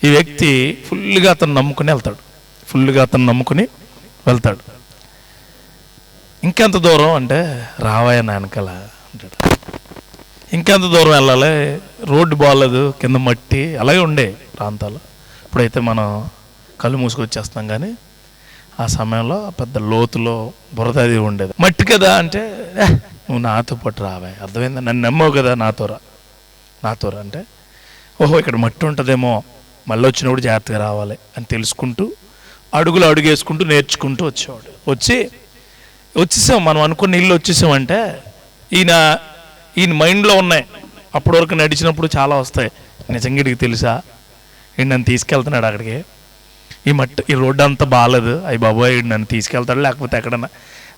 ఈ వ్యక్తి ఫుల్గా అతను నమ్ముకుని వెళ్తాడు. ఇంకెంత దూరం అంటే రావాయ నాయనకల అంటాడు. ఇంకెంత దూరం వెళ్ళాలి, రోడ్డు బాగాలేదు, కింద మట్టి అలాగే ఉండే ప్రాంతాలు. ఇప్పుడైతే మనం కళ్ళు మూసుకొచ్చేస్తున్నాం, కానీ ఆ సమయంలో పెద్ద లోతులో బురద అది ఉండేది. మట్టి కదా అంటే నువ్వు నాతో పాటు రావాయి, అర్థమైందా, నన్ను నమ్మవు కదా, నాతో రా అంటే ఓహో ఇక్కడ మట్టి ఉంటుందేమో, మళ్ళీ వచ్చినప్పుడు జాగ్రత్తగా రావాలి అని తెలుసుకుంటూ అడుగేసుకుంటూ నేర్చుకుంటూ వచ్చేవాడు. వచ్చేసాం మనం అనుకున్న ఇల్లు వచ్చేసామంటే ఈయన మైండ్లో ఉన్నాయి. అప్పటి వరకు నడిచినప్పుడు చాలా వస్తాయి, నిజంగా ఇడికి తెలుసా, ఈయన నన్ను తీసుకెళ్తున్నాడు అక్కడికి, ఈ రోడ్డు అంతా బాగాలేదు, అయ్యి బాబోయ్ ఈయన నన్ను తీసుకెళ్తాడు, లేకపోతే ఎక్కడన్నా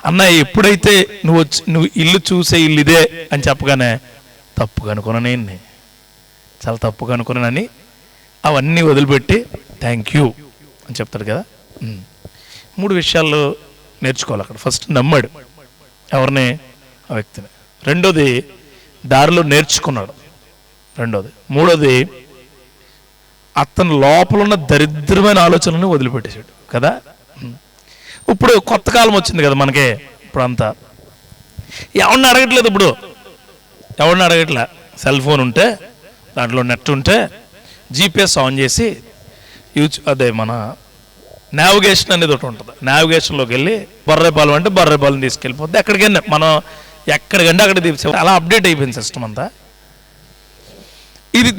అన్న ఎప్పుడైతే నువ్వు ఇల్లు చూసే ఇల్లు ఇదే అని చెప్పగానే తప్పుగా అనుకున్నాను, నేను చాలా తప్పుగా అనుకున్నానని అవన్నీ వదిలిపెట్టి థ్యాంక్ యూ అని చెప్తాడు కదా. 3 విషయాలు నేర్చుకోవాలి అక్కడ. ఫస్ట్ నమ్మాడు ఎవరిని, ఆ వ్యక్తిని. రెండోది దారిలో నేర్చుకున్నాడు. మూడోది అతని లోపల ఉన్న దరిద్రమైన ఆలోచనలను వదిలిపెట్టేశాడు కదా. ఇప్పుడు కొత్త కాలం వచ్చింది కదా మనకే, ఇప్పుడు అంతా ఎవరిని అడగట్లేదు. ఇప్పుడు ఎవరిని అడగట్లే, సెల్ ఫోన్ ఉంటే దాంట్లో నెట్ ఉంటే జీపీఎస్ ఆన్ చేసి అదే మన నావిగేషన్ అనేది ఒకటి ఉంటుంది. నావిగేషన్లోకి వెళ్ళి బర్రెపాలెం అంటే బర్రెపాలెం తీసుకెళ్ళిపోద్ది, ఎక్కడికైనా మనం ఎక్కడికంటే అక్కడ తీసుకెళ్ళి అలా అప్డేట్ అయిపోయింది సిస్టమ్ అంతా.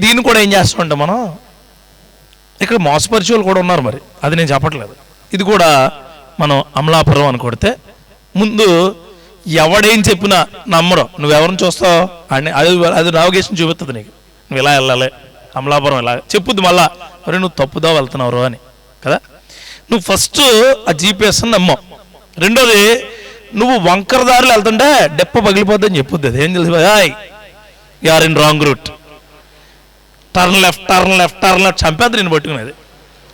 దీన్ని కూడా ఏం చేస్తామంటే మనం ఇక్కడ మోసపరిచే వాళ్ళు కూడా ఉన్నారు, మరి అది నేను చెప్పట్లేదు. ఇది కూడా మనం అమలాపురం అని కొడితే ముందు ఎవడేం చెప్పినా నమ్మరు, నువ్వెవరిని చూస్తావు అని అది నావిగేషన్ చూపిస్తుంది నీకు, నువ్వు ఇలా వెళ్ళాలి అమలాపురం ఇలా చెప్పుద్ది, మళ్ళా అరే నువ్వు తప్పుదో వెళ్తున్నావు అని కదా. నువ్వు ఫస్ట్ ఆ జీపీఎస్ నమ్మవు. రెండోది నువ్వు వంకర దారులు వెళ్తుంటే డెప్ప పగిలిపోద్దని చెప్పుద్ది, అది ఏం తెలుసు, you are in wrong route, turn left చంపేద్ది నేను పట్టుకునేది.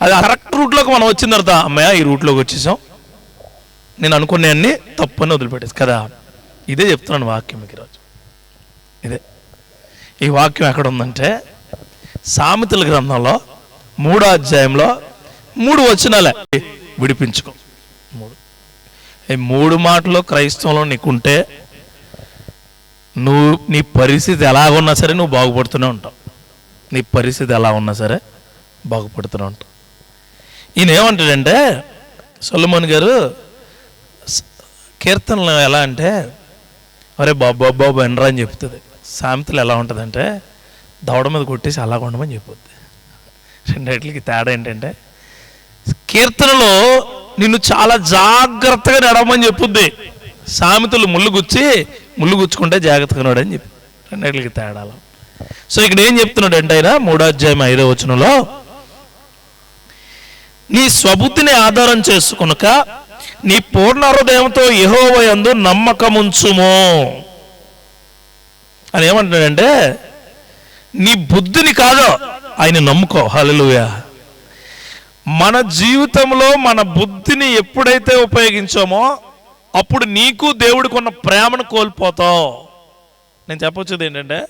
అది కరెక్ట్ రూట్లోకి మనం వచ్చిన తర్వాత అమ్మాయ ఈ రూట్లోకి వచ్చేసాం, నేను అనుకునేవన్నీ తప్పు అని వదిలిపెట్టేసి కదా. ఇదే చెప్తున్నాను వాక్యం మీకు ఈరోజు. ఇదే ఈ వాక్యం ఎక్కడ ఉందంటే సామెతల గ్రంథంలో 3వ అధ్యాయంలో 3 వచనాలే, విడిపించుకో. 3 మాటలు క్రైస్తవంలో నీకుంటే నీ పరిస్థితి ఎలాగున్నా సరే నువ్వు బాగుపడుతూనే ఉంటావు. నీ పరిస్థితి ఎలా ఉన్నా సరే బాగుపడుతూనే ఉంటావు. ఈయన ఏమంటాడంటే సొలొమోన్ గారు కీర్తనలు ఎలా అంటే అరే బాబు ఎనరా అని చెప్తుంది. సామెతలు ఎలా ఉంటుందంటే దవడ మీద కొట్టేసి అలా ఉండమని చెప్పుద్ది. రెండిట్లకి తేడా ఏంటంటే కీర్తనలో నిన్ను చాలా జాగ్రత్తగా నడవమని చెప్పుద్ది, సామెతలు ముళ్ళు గుచ్చుకుంటే జాగ్రత్తగా నడని చెప్పి. రెండిట్లకి తేడాలు. సో ఇక్కడ ఏం చెప్తున్నాడు అంటే ఆయన 3వ అధ్యాయం 5వ వచనంలో నీ స్వబుద్ధిని ఆధారం చేసుకొనక నీ పూర్ణ హృదయంతో యెహోవా యందు నమ్మకముంచుము అని ఏమంటున్నాడంటే నీ బుద్ధిని కాదు ఆయన నమ్ముకో. హల్లెలూయా. మన జీవితంలో మన బుద్ధిని ఎప్పుడైతే ఉపయోగించామో అప్పుడు నీకు దేవుడికి ఉన్న ప్రేమను కోల్పోతావు. నేను చెప్పొచ్చేది ఏంటంటే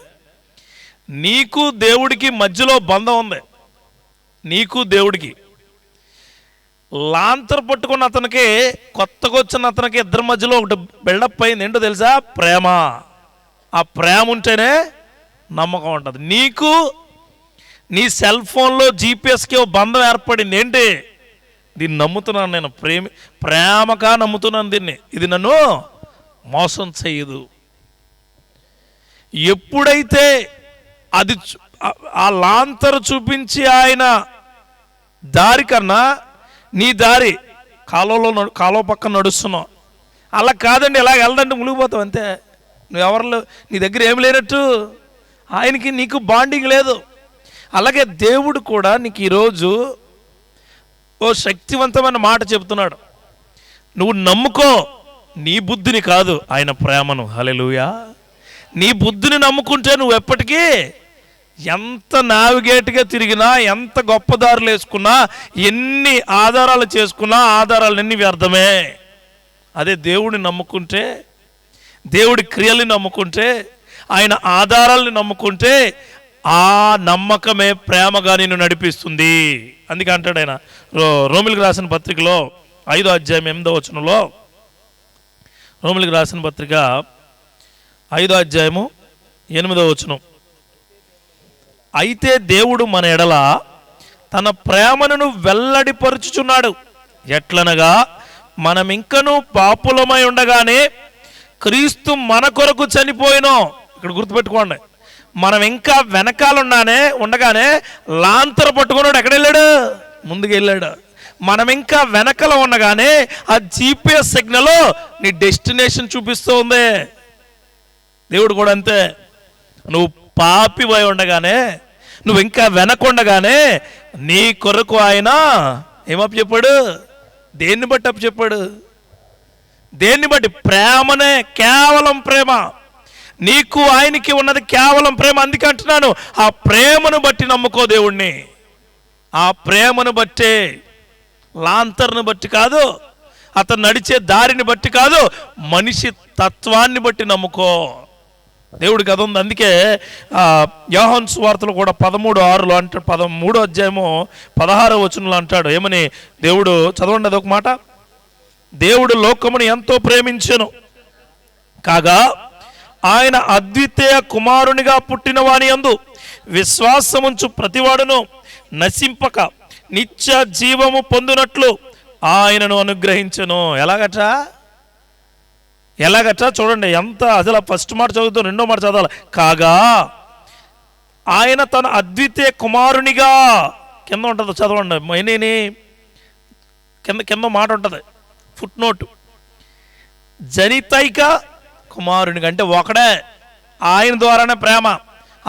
నీకు దేవుడికి మధ్యలో బంధం ఉంది. నీకు దేవుడికి లాంతర్ పట్టుకున్న అతనికి కొత్తగా వచ్చిన అతనికి ఇద్దరి మధ్యలో ఒకటి బిల్డప్ అయింది. ఏంటో తెలుసా? ప్రేమ. ఆ ప్రేమ ఉంటేనే నమ్మకం ఉంటుంది. నీకు నీ సెల్ ఫోన్లో జీపీఎస్కి బంధం ఏర్పడింది. ఏంటి? దీన్ని నమ్ముతున్నాను నేను, ప్రేమగా నమ్ముతున్నాను దీన్ని, ఇది నన్ను మోసం చేయదు. ఎప్పుడైతే అది ఆ లాంతరు చూపించి ఆయన దారి కన్నా నీ దారి కాలువ పక్కన నడుస్తున్నావు, అలా కాదండి ఇలా వెళ్దంటే మునిగిపోతావు అంతే. నువ్వెవరిలో నీ దగ్గర ఏమి లేనట్టు, ఆయనకి నీకు బాండింగ్ లేదు. అలాగే దేవుడు కూడా నీకు ఈరోజు ఓ శక్తివంతమైన మాట చెబుతున్నాడు. నువ్వు నమ్ముకో, నీ బుద్ధిని కాదు ఆయన ప్రేమను. హల్లెలూయా. నీ బుద్ధిని నమ్ముకుంటే నువ్వు ఎప్పటికీ ఎంత నావిగేట్గా తిరిగినా, ఎంత గొప్ప దారులు వేసుకున్నా, ఎన్ని ఆధారాలు చేసుకున్నా ఆధారాలన్నీ వ్యర్థమే. అదే దేవుడిని నమ్ముకుంటే, దేవుడి క్రియల్ని నమ్ముకుంటే, ఆయన ఆధారాలని నమ్ముకుంటే ఆ నమ్మకమే ప్రేమగా నిన్ను నడిపిస్తుంది. అందుకే అంటాడు ఆయన రోమిలికి రాసిన పత్రికలో 5వ అధ్యాయం 8వ వచనంలో, రోమిలికి రాసిన పత్రిక 5వ అధ్యాయము 8వ వచనం, అయితే దేవుడు మన ఎడల తన ప్రేమను వెల్లడిపరుచుచున్నాడు. ఎట్లనగా మనం ఇంకనూ పాపులమై ఉండగానే క్రీస్తు మన కొరకు చనిపోయినో. ఇక్కడ గుర్తుపెట్టుకోండి, మనం ఇంకా ఉండగానే లాంతర పట్టుకున్నాడు ఎక్కడ వెళ్ళాడు? ముందుకు వెళ్ళాడు. మనం ఇంకా వెనకలో ఉండగానే ఆ GPS సిగ్నల్ నీ డెస్టినేషన్ చూపిస్తూ ఉంది. దేవుడు కూడా అంతే. నువ్వు పాపివై ఉండగానే, నువ్వు ఇంకా వెనకుండగానే నీ కొరకు ఆయన ఏమప్పు చెప్పాడు? దేన్ని బట్టి అప్పు చెప్పాడు? దేన్ని బట్టి? ప్రేమనే, కేవలం ప్రేమ. నీకు ఆయనకి ఉన్నది కేవలం ప్రేమ. అందుకే అంటున్నాను, ఆ ప్రేమను బట్టి నమ్ముకో దేవుణ్ణి. ఆ ప్రేమను బట్టే, లాంతర్ను బట్టి కాదు, అతను నడిచే దారిని బట్టి కాదు, మనిషి తత్వాన్ని బట్టి నమ్ముకో. దేవుడికి అది ఉంది. అందుకే యోహాను సువార్తలో కూడా 13:6 అంటాడు, 13వ అధ్యాయము 16వ వచనంలో అంటాడు ఏమని? దేవుడు చదవండి అదొక మాట. దేవుడు లోకమును ఎంతో ప్రేమించెను కాగా ఆయన అద్వితీయ కుమారునిగా పుట్టిన వాని యందు విశ్వాసముంచు ప్రతివాడును నశింపక నిత్య జీవము పొందునట్లు ఆయనను అనుగ్రహించెను. ఎలాగట చూడండి, ఎంత అసలు ఫస్ట్ మాట చదువుతాం, రెండో మాట చదవాలి. కాగా ఆయన తన అద్వితీయ కుమారునిగా, కింద ఉంటుంది చదవండి, కింద మాట ఉంటుంది, ఫుట్ నోట్, జనితైక కుమారునిగా. అంటే ఒకడే, ఆయన ద్వారానే ప్రేమ,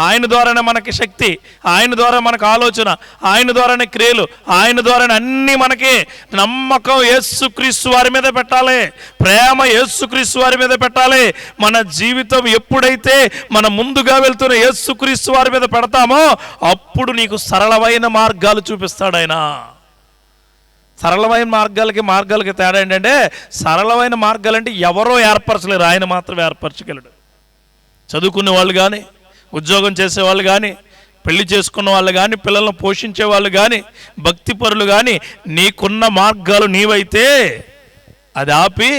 ఆయన ద్వారానే మనకి శక్తి, ఆయన ద్వారా మనకు ఆలోచన, ఆయన ద్వారానే క్రియలు, ఆయన ద్వారానే అన్నీ. మనకి నమ్మకం యేసుక్రీస్తు వారి మీద పెట్టాలి, ప్రేమ యేసుక్రీస్తు వారి మీద పెట్టాలి. మన జీవితం ఎప్పుడైతే మన ముందుగా వెళ్తున్న యేసుక్రీస్తు వారి మీద పెడతామో అప్పుడు నీకు సరళమైన మార్గాలు చూపిస్తాడు ఆయన. సరళమైన మార్గాలకి తేడా ఏంటంటే, సరళమైన మార్గాలంటే ఎవరో ఏర్పరచలేరు, ఆయన మాత్రమే ఏర్పరచగలడు. చదువుకునే వాళ్ళు కానీ, ఉద్యోగం చేసేవాళ్ళు కానీ, పెళ్లి చేసుకున్న వాళ్ళు కానీ, పిల్లలను పోషించే వాళ్ళు కానీ, భక్తిపరులు కానీ, నీకున్న మార్గాలు నీవైతే అది ఆపి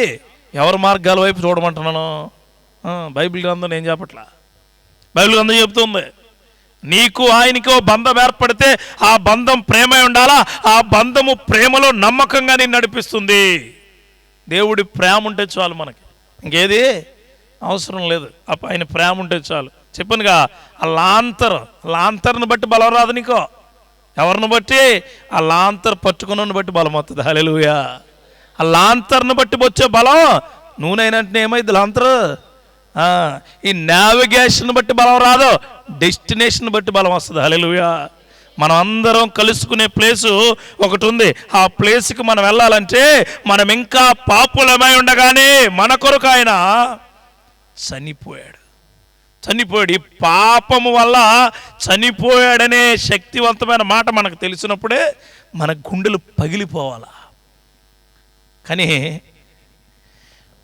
ఎవరి మార్గాల వైపు చూడమంటున్నాను? బైబిల్ గ్రంథం నేను చెప్పట్లా, బైబిల్ గ్రంథం చెప్తుంది. నీకు ఆయనకో బంధం ఏర్పడితే ఆ బంధం ప్రేమ ఉండాలా, ఆ బంధము ప్రేమలో నమ్మకంగా నేను నడిపిస్తుంది. దేవుడి ప్రేమ ఉంటే చాలు, మనకి ఇంకేది అవసరం లేదు. ఆయన ప్రేమ ఉంటే చాలు. చెప్పనుగా, ఆ లాంతర్ను బట్టి బలం రాదు నీకో. ఎవరిని బట్టి? ఆ లాంతర్ పట్టుకున్న బట్టి బలం వస్తుంది. హల్లెలూయా. ఆ లాంతర్ను బట్టి వచ్చే బలం నూనెనంటే ఏమైంది? లాంతర్ ఈ నావిగేషన్ బట్టి బలం రాదు, డెస్టినేషన్ బట్టి బలం వస్తుంది. హల్లెలూయా. మనం అందరం కలుసుకునే ప్లేసు ఒకటి ఉంది. ఆ ప్లేస్కి మనం వెళ్ళాలంటే మనం ఇంకా పాపులమై ఉండగానే మన కొరకు ఆయన చనిపోయాడు. ఈ పాపము వల్ల చనిపోయాడనే శక్తివంతమైన మాట మనకు తెలిసినప్పుడే మన గుండెలు పగిలిపోవాలా. కానీ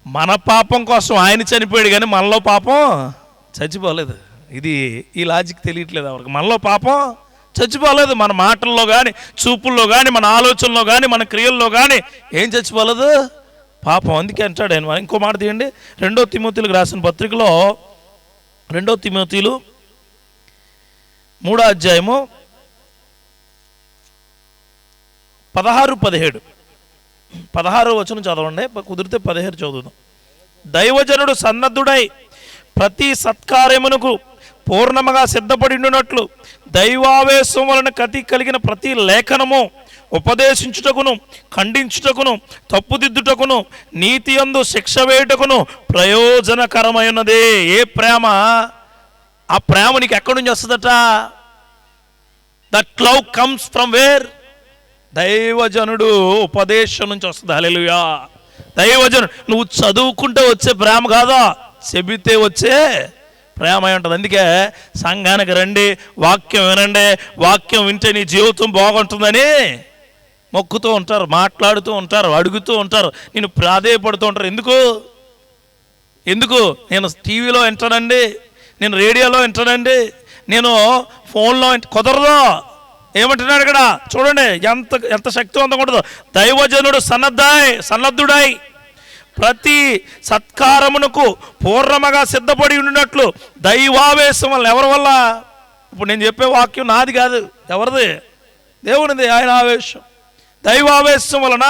మన పాపం కోసం ఆయన చనిపోయాడు, కానీ మనలో పాపం చచ్చిపోలేదు. ఈ లాజిక్ తెలియట్లేదు ఎవరికి. మనలో పాపం చచ్చిపోలేదు. మన మాటల్లో కానీ, చూపుల్లో కానీ, మన ఆలోచనలో కానీ, మన క్రియల్లో కానీ ఏం చచ్చిపోలేదు? పాపం. అందుకే అంటాడు ఆయన. ఇంకో మాట తీయండి, 2 తిమోతిలకు రాసిన పత్రికలో 2 తిమోతిలు 3వ అధ్యాయము 16-17 16వ వచనం చదవండి, కుదిరితే 17 చదువుదాం. దైవజనుడు సన్నద్ధుడై ప్రతి సత్కార్యమునకు పూర్ణముగా సిద్ధపడినట్లు దైవావేశం వలన కతి కలిగిన ప్రతి లేఖనము ఉపదేశించుటకును, ఖండించుటకును, తప్పుదిద్దుటకును, నీతి యందు శిక్ష వేయుటకును ప్రయోజనకరమైనదే. ఏ ప్రేమ? ఆ ప్రేమ నీకు ఎక్కడి నుంచి వస్తుందట? That love comes from where? దైవజనుడు ఉపదేశం నుంచి వస్తుంది. హల్లెలూయా. దైవజనుడు, నువ్వు చదువుకుంటే వచ్చే ప్రేమ కాదా, చెబితే వచ్చే ప్రేమ ఉంటుంది. అందుకే సంఘానికి రండి, వాక్యం వినండి, వాక్యం వింటే నీ జీవితం బాగుంటుందని మొక్కుతూ ఉంటారు, మాట్లాడుతూ ఉంటారు, అడుగుతూ ఉంటారు, నేను ప్రాధేయపడుతూ ఉంటారు. ఎందుకు నేను టీవీలో వింటానండి, నేను రేడియోలో వింటానండి, నేను ఫోన్లో కుదరదు. ఏమంటున్నాడు ఇక్కడ చూడండి, ఎంత ఎంత శక్తివంతంగా ఉంటుందో. దైవజనుడు సన్నద్ధుడై ప్రతి సత్కారమునకు పూర్ణముగా సిద్ధపడి ఉండినట్లు దైవావేశం వల్ల. ఎవరి వల్ల? ఇప్పుడు నేను చెప్పే వాక్యం నాది కాదు, ఎవరిది? దేవునిది. ఆయన ఆవేశం, దైవావేశం వలన.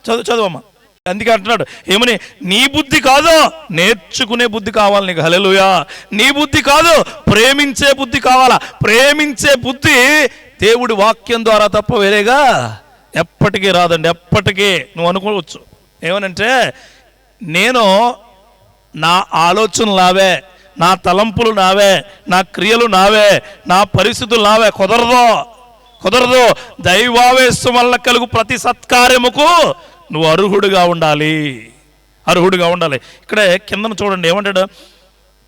చదువమ్మా. అందుకే అంటున్నాడు ఏమని, నీ బుద్ధి కాదు, నేర్చుకునే బుద్ధి కావాలి నీకు. హల్లెలూయా. నీ బుద్ధి కాదు, ప్రేమించే బుద్ధి కావాలా. ప్రేమించే బుద్ధి దేవుడి వాక్యం ద్వారా తప్ప వేరేగా ఎప్పటికీ రాదండి. ఎప్పటికీ నువ్వు అనుకోవచ్చు ఏమనంటే, నేను నా ఆలోచనలు నావే, నా తలంపులు నావే, నా క్రియలు నావే, నా పరిస్థితులు నావే. కుదరదు. దైవావేశం వల్ల కలుగు ప్రతి సత్కార్యముకు నువ్వు అర్హుడుగా ఉండాలి. ఇక్కడ కిందను చూడండి ఏమంటాడు,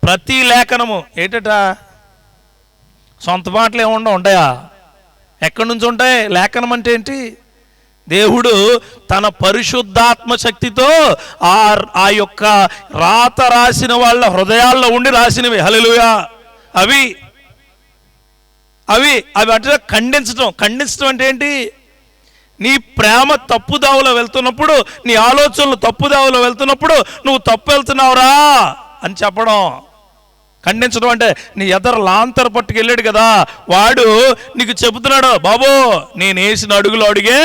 ప్రతి లేఖనము. ఏంటట? సొంత మాటలు ఏమన్నా ఉంటాయా? ఎక్కడి నుంచి ఉంటాయి? లేఖనం అంటే ఏంటి? దేవుడు తన పరిశుద్ధాత్మ శక్తితో ఆ యొక్క రాత రాసిన వాళ్ళ హృదయాల్లో ఉండి రాసినవి. హల్లెలూయా. అవి అంటే ఖండించడం అంటే ఏంటి? నీ ప్రేమ తప్పుదావులో వెళ్తున్నప్పుడు, నీ ఆలోచనలు తప్పుదావులో వెళ్తున్నప్పుడు నువ్వు తప్పు వెళ్తున్నావురా అని చెప్పడం. ఖండించడం అంటే నీ ఎదరు లాంతర పట్టుకెళ్ళాడు కదా, వాడు నీకు చెబుతున్నాడు, బాబు నేను వేసిన అడుగులు అడిగే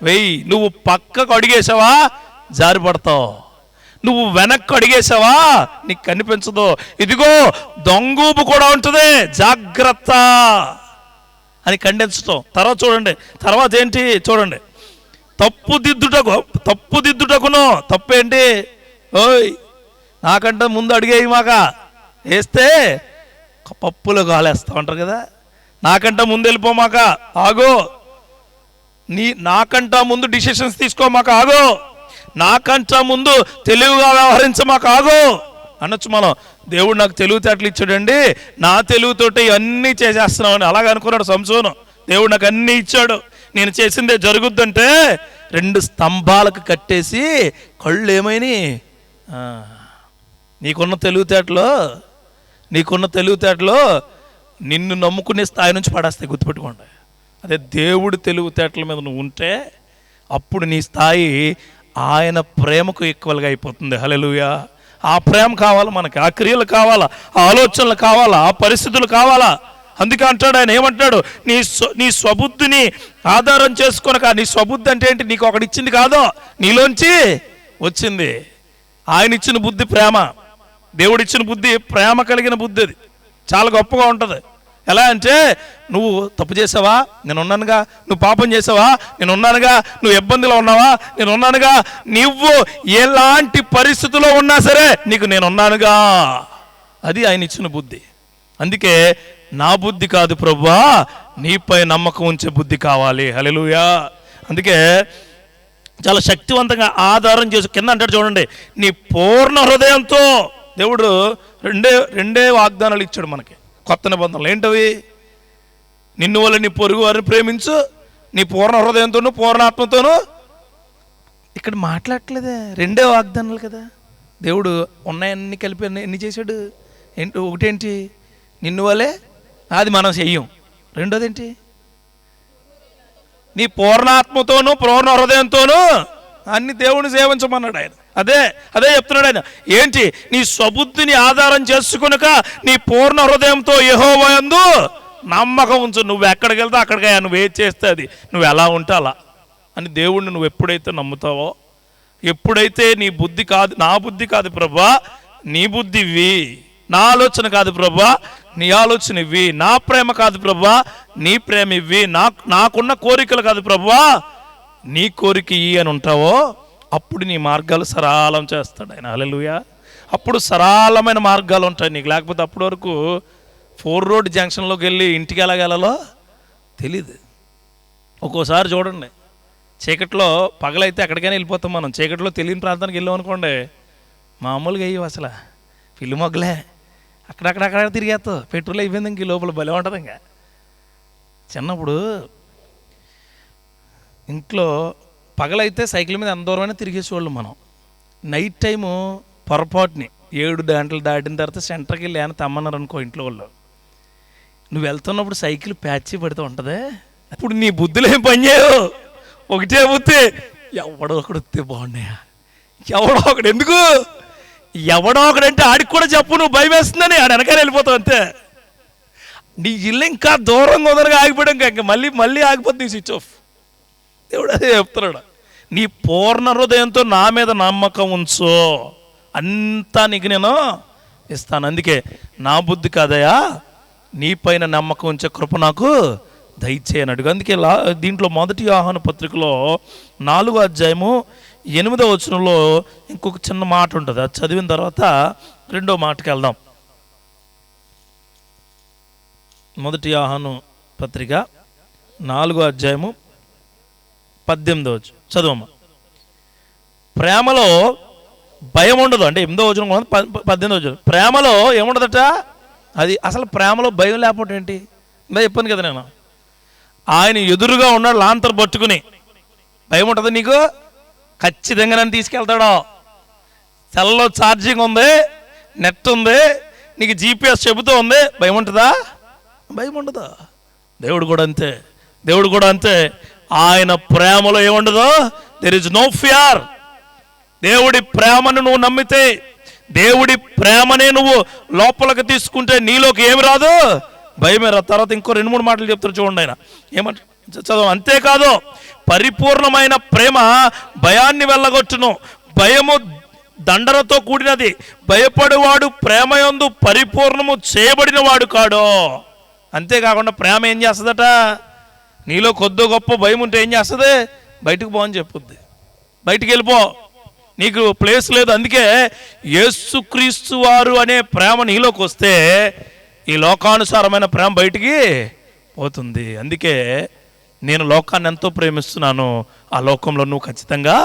వెయ్యి. నువ్వు పక్కకు అడిగేసావా జారిపడతావు, నువ్వు వెనక్కు అడిగేసావా నీకు కనిపించదు. ఇదిగో దొంగూపు కూడా ఉంటుంది, జాగ్రత్త అని ఖండించటం. తర్వాత చూడండి, తర్వాత ఏంటి చూడండి, తప్పుదిద్దుటకును. తప్పేంటి? ఓయ్ నాకంటే ముందు అడిగేయి మాక వేస్తే పప్పులో కాలేస్తా ఉంటారు కదా. నాకంటే ముందు వెళ్ళిపోమాక ఆగో, నాకంటా ముందు డిసిషన్స్ తీసుకోమాక ఆగో, నాకంటా ముందు తెలివిగా వ్యవహరించమాక ఆగో అనొచ్చు మనం. దేవుడు నాకు తెలివితేటలు ఇచ్చాడండి, నా తెలివితోటి అన్నీ చేసేస్తున్నామని అలాగ అనుకున్నాడు సంసోను. దేవుడు నాకు అన్నీ ఇచ్చాడు, నేను చేసిందే జరుగుద్దంటే 2 స్తంభాలకు కట్టేసి కళ్ళు ఏమైనా నీకున్న తెలివితేటలో నిన్ను నమ్ముకునే స్థాయి నుంచి పడేస్తాయి. గుర్తుపెట్టుకోండి. అదే దేవుడి తెలివితేటల మీద నువ్వు ఉంటే అప్పుడు నీ స్థాయి ఆయన ప్రేమకు ఈక్వల్గా అయిపోతుంది. హల్లెలూయా. ఆ ప్రేమ కావాలా మనకి, ఆ క్రియలు కావాలా, ఆ ఆలోచనలు కావాలా, ఆ పరిస్థితులు కావాలా. అందుకే అంటాడు ఆయన, ఏమంటాడు, నీ స్వబుద్ధిని ఆధారం చేసుకొనక. నీ స్వబుద్ధి అంటే ఏంటి? నీకు ఒకటి ఇచ్చింది కాదో, నీలోంచి వచ్చింది. ఆయన ఇచ్చిన బుద్ధి ప్రేమ, దేవుడిచ్చిన బుద్ధి ప్రేమ కలిగిన బుద్ధి. అది చాలా గొప్పగా ఉంటుంది. ఎలా అంటే, నువ్వు తప్పు చేసావా, నేనున్నానుగా. నువ్వు పాపం చేసావా, నేనున్నానుగా. నువ్వు ఇబ్బందిలో ఉన్నావా, నేనున్నానుగా. నువ్వు ఎలాంటి పరిస్థితిలో ఉన్నా సరే నీకు నేనున్నానుగా. అది ఆయన ఇచ్చిన బుద్ధి. అందుకే నా బుద్ధి కాదు ప్రభువా, నీపై నమ్మకం ఉంచే బుద్ధి కావాలి. హల్లెలూయా. అందుకే చాలా శక్తివంతంగా ఆధారం చేసి కింద అంటాడు చూడండి, నీ పూర్ణ హృదయంతో. దేవుడు రెండే వాగ్దానాలు ఇచ్చాడు మనకి కొత్త నిబంధనలు. ఏంటవి? నిన్ను వల్ల నీ పొరుగు వారిని ప్రేమించు, నీ పూర్ణ హృదయంతోనూ పూర్ణాత్మతోనూ. ఇక్కడ మాట్లాడట్లేదే, 2 వాగ్దానాలు కదా. దేవుడు ఉన్నాయన్నీ కలిపి ఎన్ని చేశాడు? ఒకటేంటి? నిన్ను వల్లే, అది మనం చెయ్యం. రెండోది ఏంటి? నీ పూర్ణాత్మతోనూ పూర్ణ హృదయంతోనూ అన్ని దేవుని సేవించమన్నాడు ఆయన. అదే చెప్తున్నాడు ఆయన. ఏంటి? నీ స్వబుద్ధిని ఆధారం చేసుకునక నీ పూర్ణ హృదయంతో యెహోవా యందు నమ్మకం ఉంచు. నువ్వు ఎక్కడికి వెళ్తే అక్కడికి నువ్వు ఏది చేస్తే అది, నువ్వు ఎలా ఉంటే అలా అని దేవుణ్ణి నువ్వు ఎప్పుడైతే నమ్ముతావో, ఎప్పుడైతే నీ బుద్ధి కాదు, నా బుద్ధి కాదు ప్రభా నీ బుద్ధి ఇవ్వి, నా ఆలోచన కాదు ప్రభా నీ ఆలోచన ఇవ్వి, నా ప్రేమ కాదు ప్రభా నీ ప్రేమ ఇవ్వి, నాకున్న కోరికలు కాదు ప్రభా నీ కోరిక ఇయ్యి అని ఉంటావో, అప్పుడు నీ మార్గాలు సరళం చేస్తాడు ఆయన. హల్లెలూయా. అప్పుడు సరళమైన మార్గాలు ఉంటాయి నీకు. లేకపోతే అప్పటి వరకు 4 రోడ్ జంక్షన్లోకి వెళ్ళి ఇంటికి ఎలాగెళ్ళాలో తెలీదు. ఒక్కోసారి చూడండి, చీకట్లో, పగలైతే ఎక్కడికైనా వెళ్ళిపోతాం మనం, చీకట్లో తెలియని ప్రాంతానికి వెళ్ళాం అనుకోండి, మామూలుగా అయ్యి అసలు పిల్లి మొగ్గలే అక్కడక్కడ తిరిగేస్తావు. పెట్రోల్ అయిపోయింది, ఇంక లోపల భలే ఉంటుంది. ఇంకా చిన్నప్పుడు ఇంట్లో పగలైతే సైకిల్ మీద ఎంత దూరమైనా తిరిగేసేవాళ్ళు మనం. నైట్ టైము పొరపాటుని 7 గంటలు దాటిన తర్వాత సెంటర్కి వెళ్ళి ఏమైనా తెమ్మన్నారు అనుకో ఇంట్లో వాళ్ళు, నువ్వు వెళ్తున్నప్పుడు సైకిల్ ప్యాచ్ పడుతూ ఉంటుంది. ఇప్పుడు నీ బుద్ధులు ఏం పనిచేయవు, ఒకటే బుద్ధి, ఎవడో ఒకడు వస్తే బాగున్నాయా, ఎవడో ఒకడు. ఎందుకు ఎవడో ఒకడంటే ఆడికి కూడా చెప్పు, నువ్వు భయం వేస్తుందని ఆడ వెనకాల వెళ్ళిపోతావు అంతే. నీ ఇల్లు ఇంకా దూరంగా ఉందరగా ఆగిపోయాడు, ఇంకా మళ్ళీ మళ్ళీ ఆగిపోతుంది నీ స్విచ్ ఆఫ్. దేవుడు అదే చెప్తున్నాడు, నీ పూర్ణ హృదయంతో నా మీద నమ్మకం ఉంచు, అంతా నీకు నేను ఇస్తాను. అందుకే నా బుద్ధి కాదయా, నీ పైన నమ్మకం ఉంచే కృప నాకు దయచేయని అడుగు. అందుకే దీంట్లో మొదటి యోహాను పత్రికలో 4వ అధ్యాయము 8వ వచనంలో ఇంకొక చిన్న మాట ఉంటుంది. అది చదివిన తర్వాత 2వ మాటకి వెళ్దాం. మొదటి యోహాను పత్రిక 4వ అధ్యాయము 18వ వచనం చదువమ్మా. ప్రేమలో భయం ఉండదు, అంటే 8వ వచనం 18వ వచనం. ప్రేమలో ఏముండదట, అది అసలు ప్రేమలో భయం లేకపోతే ఏంటి? చెప్పాను కదా నేను, ఆయన ఎదురుగా ఉన్నాడు లాంతర్ పట్టుకుని, భయం ఉంటుంది నీకు? ఖచ్చితంగా నన్ను తీసుకెళ్తాడు. సెల్లో ఛార్జింగ్ ఉంది, నెట్ ఉంది, నీకు GPS చెబుతూ ఉంది, భయం ఉంటుందా? భయం ఉండదు. దేవుడు కూడా అంతే, దేవుడు కూడా అంతే. ఆయన ప్రేమలో ఏముండదు, దెర్ ఇస్ నో ఫియర్. దేవుడి ప్రేమను నువ్వు నమ్మితే, దేవుడి ప్రేమనే నువ్వు లోపలికి తీసుకుంటే నీలోకి ఏమి రాదు, భయమే రాదు. తర్వాత ఇంకో 2-3 మాటలు చెప్తారు చూడండి ఆయన, ఏమంట చదువు. అంతేకాదు, పరిపూర్ణమైన ప్రేమ భయాన్ని వెళ్ళగొట్టును, భయము దండనతో కూడినది, భయపడేవాడు ప్రేమయందు పరిపూర్ణము చేయబడిన వాడు కాడు. అంతేకాకుండా ప్రేమ ఏం చేస్తుందట, నీలో కొద్దో గొప్ప భయం ఉంటే ఏం చేస్తుంది, బయటకు పో అని చెప్పుద్ది, బయటికి వెళ్ళిపో, నీకు ప్లేస్ లేదు. అందుకే యేసుక్రీస్తు వారు అనే ప్రేమ నీలోకి వస్తే ఈ లోకానుసారమైన ప్రేమ బయటికి పోతుంది. అందుకే నేను లోకాన్ని ఎంతో ప్రేమిస్తున్నాను, ఆ లోకంలో నువ్వు ఖచ్చితంగా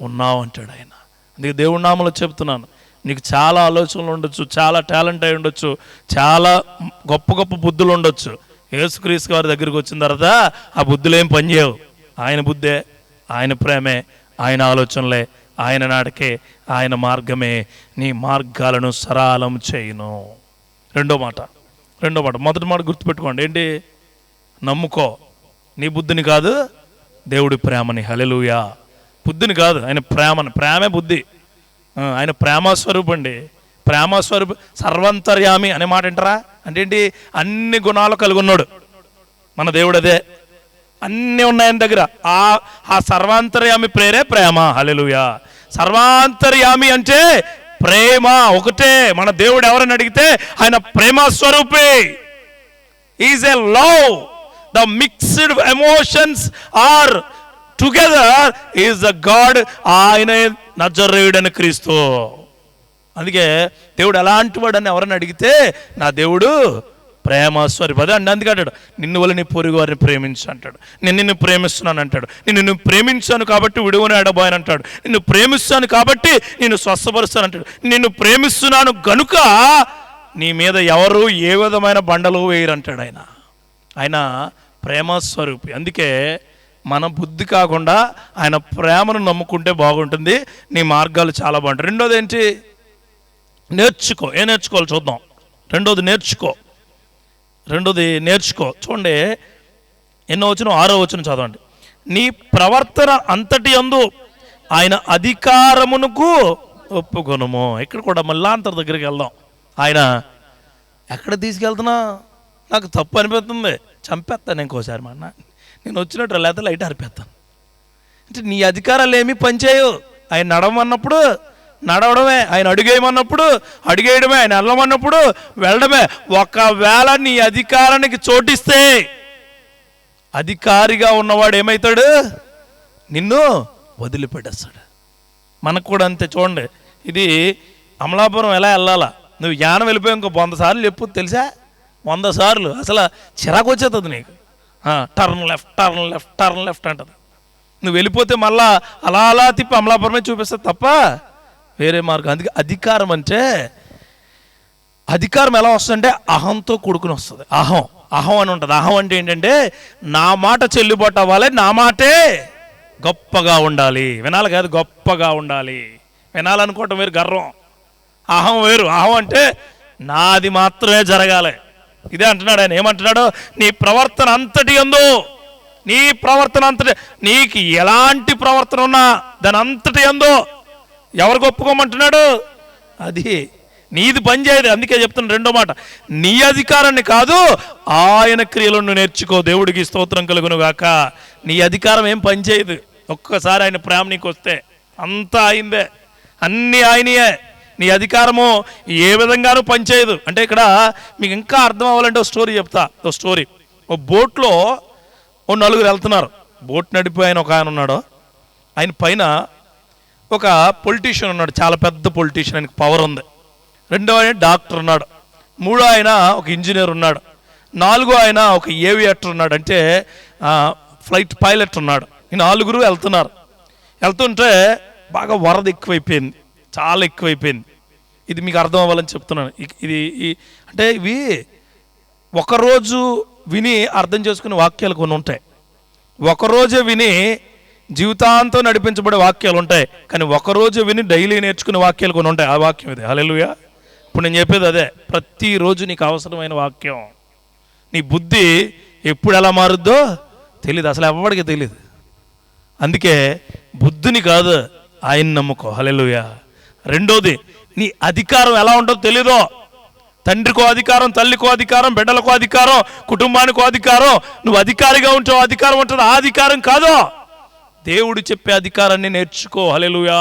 ఉన్నావు అంటాడు ఆయన. అందుకే దేవుడి నామములో చెప్తున్నాను, నీకు చాలా ఆలోచనలు ఉండొచ్చు, చాలా టాలెంట్ అయి ఉండొచ్చు, చాలా గొప్ప గొప్ప బుద్ధులు ఉండొచ్చు. యేసుక్రీస్తు వారి దగ్గరికి వచ్చిన తర్వాత ఆ బుద్ధులు ఏం పనిచేయవు. ఆయన బుద్ధే, ఆయన ప్రేమే, ఆయన ఆలోచనలే, ఆయన నాటకే, ఆయన మార్గమే నీ మార్గాలను సరళం చేయును. రెండో మాట, మొదటి మాట గుర్తుపెట్టుకోండి, ఏంటి? నమ్ముకో, నీ బుద్ధిని కాదు, దేవుడి ప్రేమని. హల్లెలూయా. బుద్ధిని కాదు, ఆయన ప్రేమని. ప్రేమే బుద్ధి. ఆయన ప్రేమస్వరూపం అండి, ప్రేమస్వరూప. సర్వంతర్యామి అనే మాట ఏంటరా అంటే ఏంటి? అన్ని గుణాలు కలిగి ఉన్నాడు మన దేవుడు. అదే అన్నీ ఉన్నాయి ఆయన దగ్గర. ఆ సర్వాంతర్యామి ప్రేరే ప్రేమ. హల్లెలూయా. సర్వాంతర్యామి అంటే ప్రేమ ఒకటే. మన దేవుడు ఎవరని అడిగితే ఆయన ప్రేమ స్వరూపి. Is a love. The mixed emotions are together is the God. ఆయన నజరేయుడని క్రీస్తు. అందుకే దేవుడు ఎలాంటి వాడని ఎవరని అడిగితే నా దేవుడు ప్రేమ స్వరూపి. అదే అండి, అందుకే అంటాడు, నిన్ను వల్ల నీ పొరుగు వారిని ప్రేమించు అంటాడు. నేను నిన్ను ప్రేమిస్తున్నాను అంటాడు. నిన్ను ప్రేమించాను కాబట్టి విడువని ఎడబాయని అంటాడు. నిన్ను ప్రేమిస్తాను కాబట్టి నేను స్వస్థపరుస్తాను అంటాడు. నిన్ను ప్రేమిస్తున్నాను గనుక నీ మీద ఎవరు ఏ విధమైన బండలు వేయరు అంటాడు ఆయన. ఆయన ప్రేమ స్వరూపి. అందుకే మన బుద్ధి కాకుండా ఆయన ప్రేమను నమ్ముకుంటే బాగుంటుంది, నీ మార్గాలు చాలా బాగుంటాయి. రెండోది ఏంటి? నేర్చుకో. ఏం నేర్చుకోవాలి చూద్దాం. రెండోది నేర్చుకో. చూడండి, ఎన్నో వచనం? 6వ వచనం చదవండి. నీ ప్రవర్తన అంతటి యందు ఆయన అధికారమునకు ఒప్పుకొనుము. ఇక్కడ కూడా మళ్ళాంతర దగ్గరికి వెళ్దాం. ఆయన ఎక్కడ తీసుకెళ్తున్నా నాకు తప్పు అనిపిస్తుంది, చంపేస్తాను ఇంకోసారి మా అన్న, నేను వచ్చినట్టు లేకపోతే లైట్ ఆరిపేస్తాను అంటే నీ అధికారాలు ఏమీ పనిచేయవు. ఆయన నడవమన్నప్పుడు నడవడమే, ఆయన అడుగేయమన్నప్పుడు అడుగేయడమే, ఆయన వెళ్ళమన్నప్పుడు వెళ్ళడమే. ఒకవేళ నీ అధికారానికి చోటిస్తే అధికారిగా ఉన్నవాడు ఏమవుతాడు? నిన్ను వదిలిపెట్టేస్తాడు. మనకు కూడా అంతే. చూడండి, ఇది అమలాపురం ఎలా వెళ్ళాలా, నువ్వు యానం వెళ్ళిపోయి ఇంకో 100 సార్లు చెప్పు తెలుసా, 100 సార్లు. అసలు చిరాకు వచ్చేస్తుంది నీకు. టర్న్ లెఫ్ట్ అంటది. నువ్వు వెళ్ళిపోతే మళ్ళా అలా తిప్పి అమలాపురమే చూపిస్తుంది తప్ప వేరే మార్గం. అందుకే అధికారం అంటే, అధికారం ఎలా వస్తుందంటే అహంతో కూడుకుని వస్తుంది. అహం అని ఉంటుంది. అహం అంటే ఏంటంటే నా మాట చెల్లుబాటు అవ్వాలి, నా మాటే గొప్పగా ఉండాలి. వినాలి కాదు, గొప్పగా ఉండాలి. వినాలనుకోవటం వేరు, గర్వం. అహం వేరు. అహం అంటే నాది మాత్రమే జరగాలి, ఇదే అంటున్నాడు ఆయన. ఏమంటున్నాడు? నీ ప్రవర్తన అంతటి యందు, నీ ప్రవర్తన అంతటి, నీకు ఎలాంటి ప్రవర్తన ఉన్నా దాని అంతటి యందు ఎవరికి ఒప్పుకోమంటున్నాడు? అది నీది పని చేయదు. అందుకే చెప్తున్నా రెండో మాట, నీ అధికారాన్ని కాదు ఆయన క్రియలను నేర్చుకో. దేవుడికి స్తోత్రం కలుగును గాక. నీ అధికారం ఏం పని చేయదు. ఒక్కసారి ఆయన ప్రేమ నీకు వస్తే అంతా ఆయనదే, అన్నీ ఆయనయే. నీ అధికారము ఏ విధంగానూ పనిచేయదు. అంటే ఇక్కడ మీకు ఇంకా అర్థం అవ్వాలంటే ఒక స్టోరీ చెప్తా. ఒక స్టోరీ, ఓ బోట్లో ఓ నలుగురు వెళ్తున్నారు. బోట్ నడిపి ఆయన ఒక ఆయన ఉన్నాడు. ఆయన పైన ఒక పొలిటీషియన్ ఉన్నాడు, చాలా పెద్ద పొలిటీషియన్, ఆయనకు పవర్ ఉంది. రెండో ఆయన డాక్టర్ ఉన్నాడు. మూడో ఆయన ఒక ఇంజనీర్ ఉన్నాడు. నాలుగో ఆయన ఒక ఏవియేటర్ ఉన్నాడు, అంటే ఫ్లైట్ పైలట్ ఉన్నాడు. ఈ నలుగురు వెళ్తున్నారు. వెళ్తుంటే బాగా వరద ఎక్కువైపోయింది, చాలా ఎక్కువైపోయింది. ఇది మీకు అర్థం అవ్వాలని చెప్తున్నాను. ఇది అంటే ఇవి ఒకరోజు విని అర్థం చేసుకునే వాక్యాలు కొన్ని ఉంటాయి, ఒకరోజే విని జీవితాంతం నడిపించబడే వాక్యాలు ఉంటాయి. కానీ ఒకరోజు విని డైలీ నేర్చుకునే వాక్యాలు కొన్ని ఉంటాయి. ఆ వాక్యం ఇది. హల్లెలూయా. ఇప్పుడు నేను చెప్పేది అదే. ప్రతిరోజు నీకు అవసరమైన వాక్యం. నీ బుద్ధి ఎప్పుడు ఎలా మారుద్దో తెలీదు, అసలు ఎవరికి తెలీదు. అందుకే బుద్ధిని కాదు ఆయన నమ్ముకో. హల్లెలూయా. రెండోది, నీ అధికారం ఎలా ఉంటుందో తెలీదో. తండ్రికో అధికారం, తల్లికో అధికారం, బిడ్డలకో అధికారం, కుటుంబానికో అధికారం. నువ్వు అధికారిగా ఉంటావు, అధికారం ఉంటుంది. ఆ అధికారం కాదు, దేవుడు చెప్పే అధికారాన్ని నేర్చుకో. హల్లెలూయా.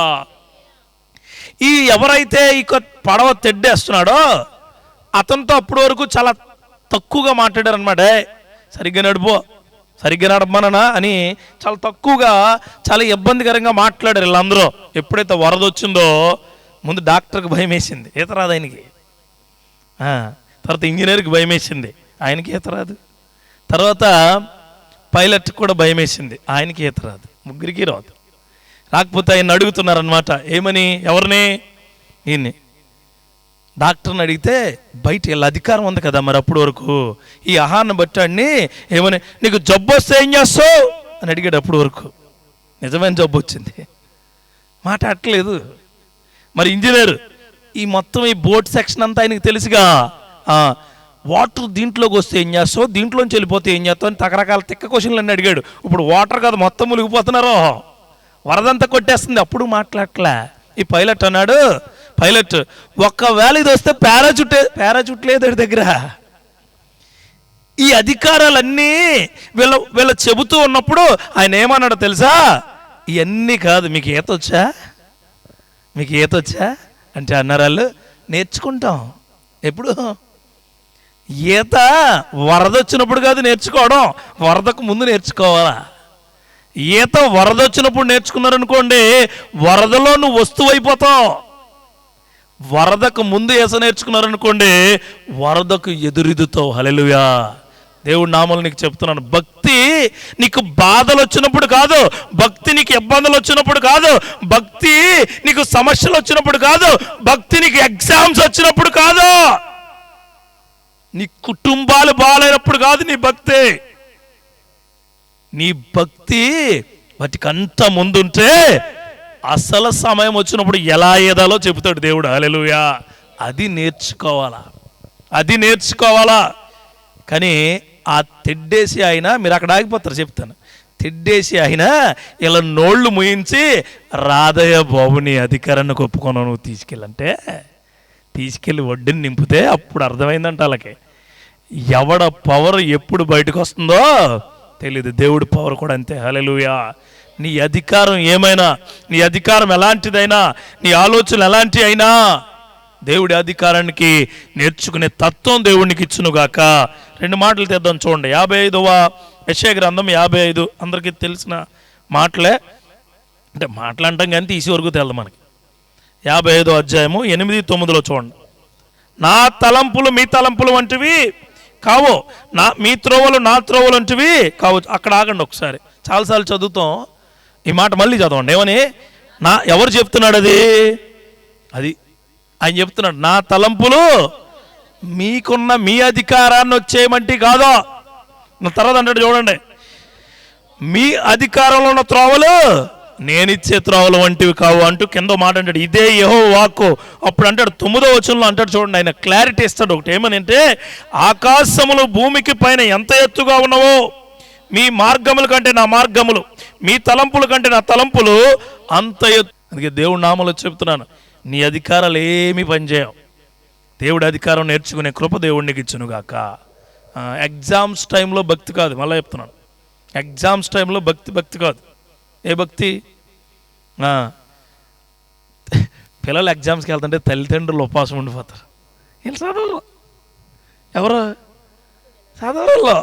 ఈ ఎవరైతే ఇక పడవ తెడ్డేస్తున్నాడో అతనితో అప్పటి వరకు చాలా తక్కువగా మాట్లాడారు అనమాట. సరిగ్గా నడిపో, సరిగ్గా నడపమననా అని చాలా తక్కువగా, చాలా ఇబ్బందికరంగా మాట్లాడారు వీళ్ళందరూ. ఎప్పుడైతే వరద వచ్చిందో ముందు డాక్టర్కి భయం వేసింది, ఈత రాదు ఆయనకి. తర్వాత ఇంజనీర్కి భయం వేసింది, ఆయనకి ఈత రాదు. తర్వాత పైలట్కి కూడా భయం వేసింది, ఆయనకి ఈత రాదు. ముగ్గురికి రాదు. రాకపోతే ఆయన అడుగుతున్నారనమాట. ఏమని? ఎవరిని? ఈయన్ని. డాక్టర్ని అడిగితే బయట వీళ్ళ అధికారం ఉంది కదా మరి అప్పటి వరకు. ఈ ఆహారాన్ని బట్టాడిని ఏమని, నీకు జబ్బు వస్తే ఏం చేస్తావు అని అడిగాడు. అప్పటి వరకు నిజమైన జబ్బు వచ్చింది, మాట్లాడట్లేదు. మరి ఇంజనీర్, ఈ మొత్తం ఈ బోట్ సెక్షన్ అంతా ఆయనకి తెలుసుగా. వాటర్ దీంట్లోకి వస్తే ఏం చేస్తావు, దీంట్లోంచి వెళ్ళిపోతే ఏం చేస్తావు అని రకరకాల తిక్క క్వశ్చన్లు అన్నీ అడిగాడు. ఇప్పుడు వాటర్ కాదు, మొత్తం మునిగిపోతున్నారు, వరదంతా కొట్టేస్తుంది. అప్పుడు మాట్లాడట్లే. ఈ పైలట్ అన్నాడు, పైలట్ ఒక్కవేళ ఇది వస్తే పారాచూట్ లేదు దగ్గర. ఈ అధికారాలన్నీ వీళ్ళ చెబుతూ ఉన్నప్పుడు ఆయన ఏమన్నాడో తెలుసా? ఇవన్నీ కాదు, మీకు ఈత వచ్చా, మీకు ఈత వచ్చా అంటే అన్నారు వాళ్ళు, నేర్చుకుంటాం. ఎప్పుడు? ఈత వరద వచ్చినప్పుడు కాదు నేర్చుకోవడం, వరదకు ముందు నేర్చుకోవాలా. ఈత వరద వచ్చినప్పుడు నేర్చుకున్నారనుకోండి, వరదలో నువ్వు వస్తువు అయిపోతావు. వరదకు ముందు ఈత నేర్చుకున్నారనుకోండి, వరదకు ఎదురెదుతావు. హల్లెలూయా. దేవుడి నామములో నీకు చెప్తున్నాను, భక్తి నీకు బాధలు వచ్చినప్పుడు కాదు, భక్తి నీకు ఇబ్బందులు వచ్చినప్పుడు కాదు, భక్తి నీకు సమస్యలు వచ్చినప్పుడు కాదు, భక్తి నీకు ఎగ్జామ్స్ వచ్చినప్పుడు కాదు, నీ కుటుంబాలు బాగాలేనప్పుడు కాదు నీ భక్తి. నీ భక్తి వాటికంతా ముందుంటే అసలు సమయం వచ్చినప్పుడు ఎలా ఏదాలో చెబుతాడు దేవుడు. హల్లెలూయా. అది నేర్చుకోవాలా, అది నేర్చుకోవాలా. కానీ ఆ తెడ్డేసి ఆయన, మీరు అక్కడ ఆగిపోతారు చెప్తాను, తెడ్డేసి ఆయన ఇలా నోళ్ళు ముయించి, రాధయ్య బాబు నీ అధికారాన్ని ఒప్పుకున్నావు, నువ్వు తీసుకెళ్ళంటే తీసుకెళ్ళి ఒడ్డుని నింపితే అప్పుడు అర్థమైందంట వాళ్ళకి ఎవడ పవర్ ఎప్పుడు బయటకు వస్తుందో తెలీదు. దేవుడి పవర్ కూడా అంతే. హల్లెలూయా. నీ అధికారం ఏమైనా, నీ అధికారం ఎలాంటిదైనా, నీ ఆలోచనలు ఎలాంటి అయినా దేవుడి అధికారానికి నేర్చుకునే తత్వం దేవుడికి ఇచ్చునుగాక. 2 మాటలు తెద్దాం చూడండి. 55వ యెషయా గ్రంథం 55, అందరికీ తెలిసిన మాటలే, అంటే మాటలంటాం కానీ తీసి వరకు తెలదు మనకి. 55వ అధ్యాయము 8, 9లో చూడండి. నా తలంపులు మీ తలంపులు వంటివి కావు, మీ త్రోవలు నా త్రోవలు వంటివి కావు. అక్కడ ఆగండి ఒకసారి, చాలాసార్లు చదువుతాం, ఈ మాట మళ్ళీ చదవండి. ఏమని? ఎవరు చెప్తున్నాడు అది ఆయన చెప్తున్నాడు, నా తలంపులు మీకున్న మీ అధికారాన్ని వచ్చేయమంటే కాదు. నా తర్వాత అంటాడు చూడండి, మీ అధికారంలో ఉన్న త్రోవలు నేనిచ్చే త్రోవల వంటివి కావు అంటూ కింద మాట అంటాడు. ఇదే యెహోవా వాక్కు. అప్పుడు అంటాడు 9వ వచనంలో అంటాడు చూడండి, ఆయన క్లారిటీ ఇస్తాడు ఒకటి. ఏమని అంటే, ఆకాశములు భూమికి పైన ఎంత ఎత్తుగా ఉన్నవో మీ మార్గముల కంటే నా మార్గములు, మీ తలంపుల కంటే నా తలంపులు అంత ఎత్తు. అందుకే దేవుడి నామములో చెప్తున్నాను, నీ అధికారాలు ఏమీ పనిచేయవు. దేవుడి అధికారం నేర్చుకునే కృప దేవుడికి ఇచ్చునుగాక. ఎగ్జామ్స్ టైంలో భక్తి కాదు, మళ్ళీ చెప్తున్నాను, ఎగ్జామ్స్ టైంలో భక్తి కాదు. ఏ భక్తి? పిల్లలు ఎగ్జామ్స్కి వెళ్తుంటే తల్లిదండ్రులు ఉపవాసం ఉండిపోతారు. వీళ్ళు చదవరు, ఎవరు చదవరు,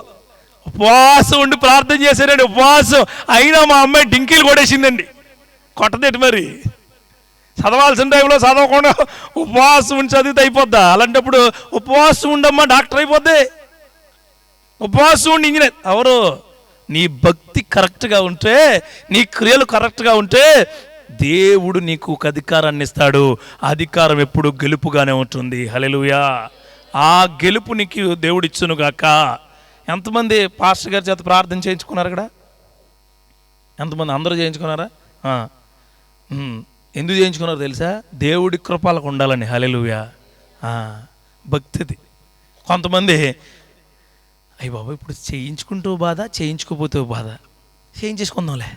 ఉపవాసం ఉండి ప్రార్థన చేశారండి. ఉపవాసం అయినా మా అమ్మాయి డింకీలు కొట్టేసిందండి. కొట్టదేటి మరి, చదవాల్సిన టైంలో చదవకుండా ఉపవాసం ఉండి చదివితే అయిపోద్దా? అలాంటప్పుడు ఉపవాసం ఉండమ్మా డాక్టర్ అయిపోద్ది, ఉపవాసం ఉండి ఇంజనీర్. ఎవరు? నీ భక్తి కరెక్ట్గా ఉంటే, నీ క్రియలు కరెక్ట్గా ఉంటే దేవుడు నీకు ఒక అధికారాన్ని ఇస్తాడు. అధికారం ఎప్పుడు గెలుపుగానే ఉంటుంది. హల్లెలూయా. ఆ గెలుపు నీకు దేవుడు ఇచ్చునుగాక. ఎంతమంది పాస్టర్ గారి చేత ప్రార్థన చేయించుకున్నారు ఇక్కడ? ఎంతమంది? అందరూ చేయించుకున్నారా? ఎందుకు చేయించుకున్నారు తెలుసా? దేవుడి కృపలకు ఉండాలని. హల్లెలూయా. భక్తిది. కొంతమంది అయ్యి బాబా ఇప్పుడు చేయించుకుంటూ బాధ, చేయించుకోపోతే బాధ, చేయించేసుకుందాంలే,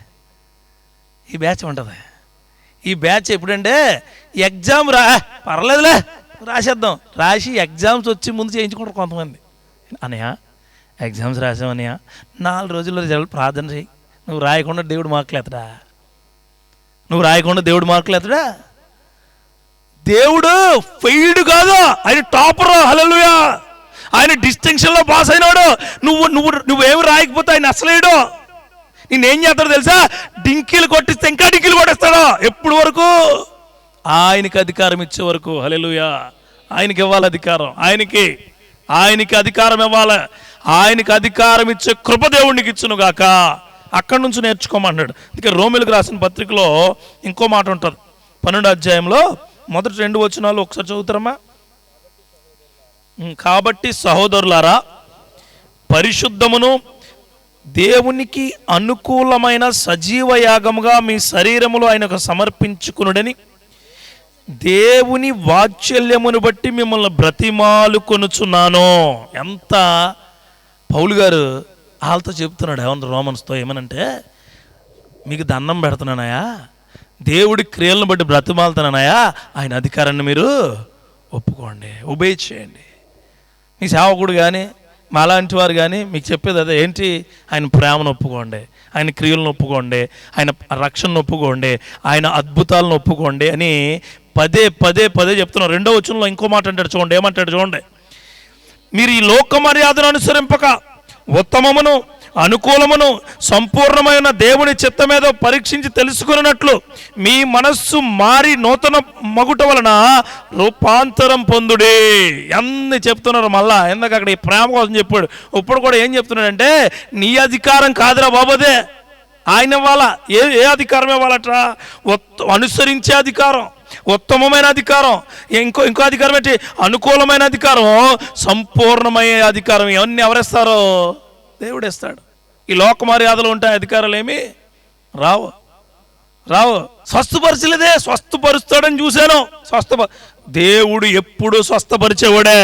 ఈ బ్యాచ్ ఉంటుంది. ఈ బ్యాచ్ ఎప్పుడంటే ఎగ్జామ్ పర్లేదులే రాసేద్దాం, రాసి ఎగ్జామ్స్ వచ్చి ముందు చేయించుకుంటారు కొంతమంది. అనయ్య ఎగ్జామ్స్ రాసామన్నయ్య, 4 రోజుల్లో రిజల్ట్ ప్రార్థన చేయి. నువ్వు రాయకుండా దేవుడు మార్కులు ఎత్తడా? నువ్వు రాయకుండా దేవుడు మార్కులు ఎత్తడా? దేవుడు ఫెయిల్డ్ కాదు, ఆయన టాపర్. హల్లెలూయా. ఆయన డిస్టింక్షన్లో పాస్ అయినాడు. నువ్వేమి రాయకపోతే ఆయన అసలేడు. నేనేం చేస్తాడు తెలుసా? డింకీలు కొట్టిస్తే ఇంకా డింకీలు కొట్టేస్తాడు. ఎప్పుడు వరకు? ఆయనకి అధికారం ఇచ్చే వరకు. హల్లెలూయా. ఆయనకి ఇవ్వాలి అధికారం, ఆయనకి అధికారం ఇవ్వాలి. ఆయనకి అధికారం ఇచ్చే కృప దేవునికి ఇచ్చునుగాక. అక్కడి నుంచి నేర్చుకోమన్నాడు. అందుకే రోమిలకు రాసిన పత్రికలో ఇంకో మాట ఉంటుంది. 12వ అధ్యాయంలో మొదటి 2 వచనాలు ఒకసారి చదువుతారమ్మా. కాబట్టి సహోదరులారా, పరిశుద్ధమును దేవునికి అనుకూలమైన సజీవ యాగముగా మీ శరీరములు ఆయనకు సమర్పించుకునుడని దేవుని వాత్సల్యమును బట్టి మిమ్మల్ని బ్రతిమాలు కొనుచున్నాను. ఎంత పౌలు గారు వాళ్ళతో చెప్తున్నాడు, ఏమన్నా రోమన్స్తో ఏమనంటే, మీకు దండం పెడుతున్నానయా, దేవుడి క్రియలను బట్టి బ్రతిమాలుతున్నానయా, ఆయన అధికారాన్ని మీరు ఒప్పుకోండి, ఒబే చేయండి. మీ సేవకుడు కానీ మాలాంటి వారు కానీ మీకు చెప్పేది అదే. ఏంటి? ఆయన ప్రేమను ఒప్పుకోండి, ఆయన క్రియలను ఒప్పుకోండి, ఆయన రక్షణను ఒప్పుకోండి, ఆయన అద్భుతాలను ఒప్పుకోండి అని పదే చెప్తున్నాను. 2వ వచనంలో ఇంకో మాట అంటాడు చూడండి. ఏమంటాడు చూడండి, మీరు ఈ లోక మర్యాదను అనుసరింపక ఉత్తమమును అనుకూలమును సంపూర్ణమైన దేవుని చిత్తమేదో పరీక్షించి తెలుసుకున్నట్లు మీ మనస్సు మారి నూతన మగుట వలన రూపాంతరం పొందుడే. అన్ని చెప్తున్నారు మళ్ళా. ఎందుకు అక్కడ ఈ ప్రేమ కోసం చెప్పాడు. ఇప్పుడు కూడా ఏం చెప్తున్నాడంటే, నీ అధికారం కాదురా బాబోదే, ఆయన ఇవ్వాలా. ఏ అధికారం ఇవ్వాలట్రా? అనుసరించే అధికారం, ఉత్తమమైన అధికారం, ఇంకో అధికారం ఏంటి? అనుకూలమైన అధికారం, సంపూర్ణమైన అధికారం. ఇవన్నీ ఎవరిస్తారో? దేవుడు ఇస్తాడు. ఈ లోక మర్యాదలు ఉంటాయి, అధికారాలు ఏమి రావు. స్వస్థపరచలేదే, స్వస్థపరుస్తాడని చూశాను. దేవుడు ఎప్పుడు స్వస్థపరిచేవాడే,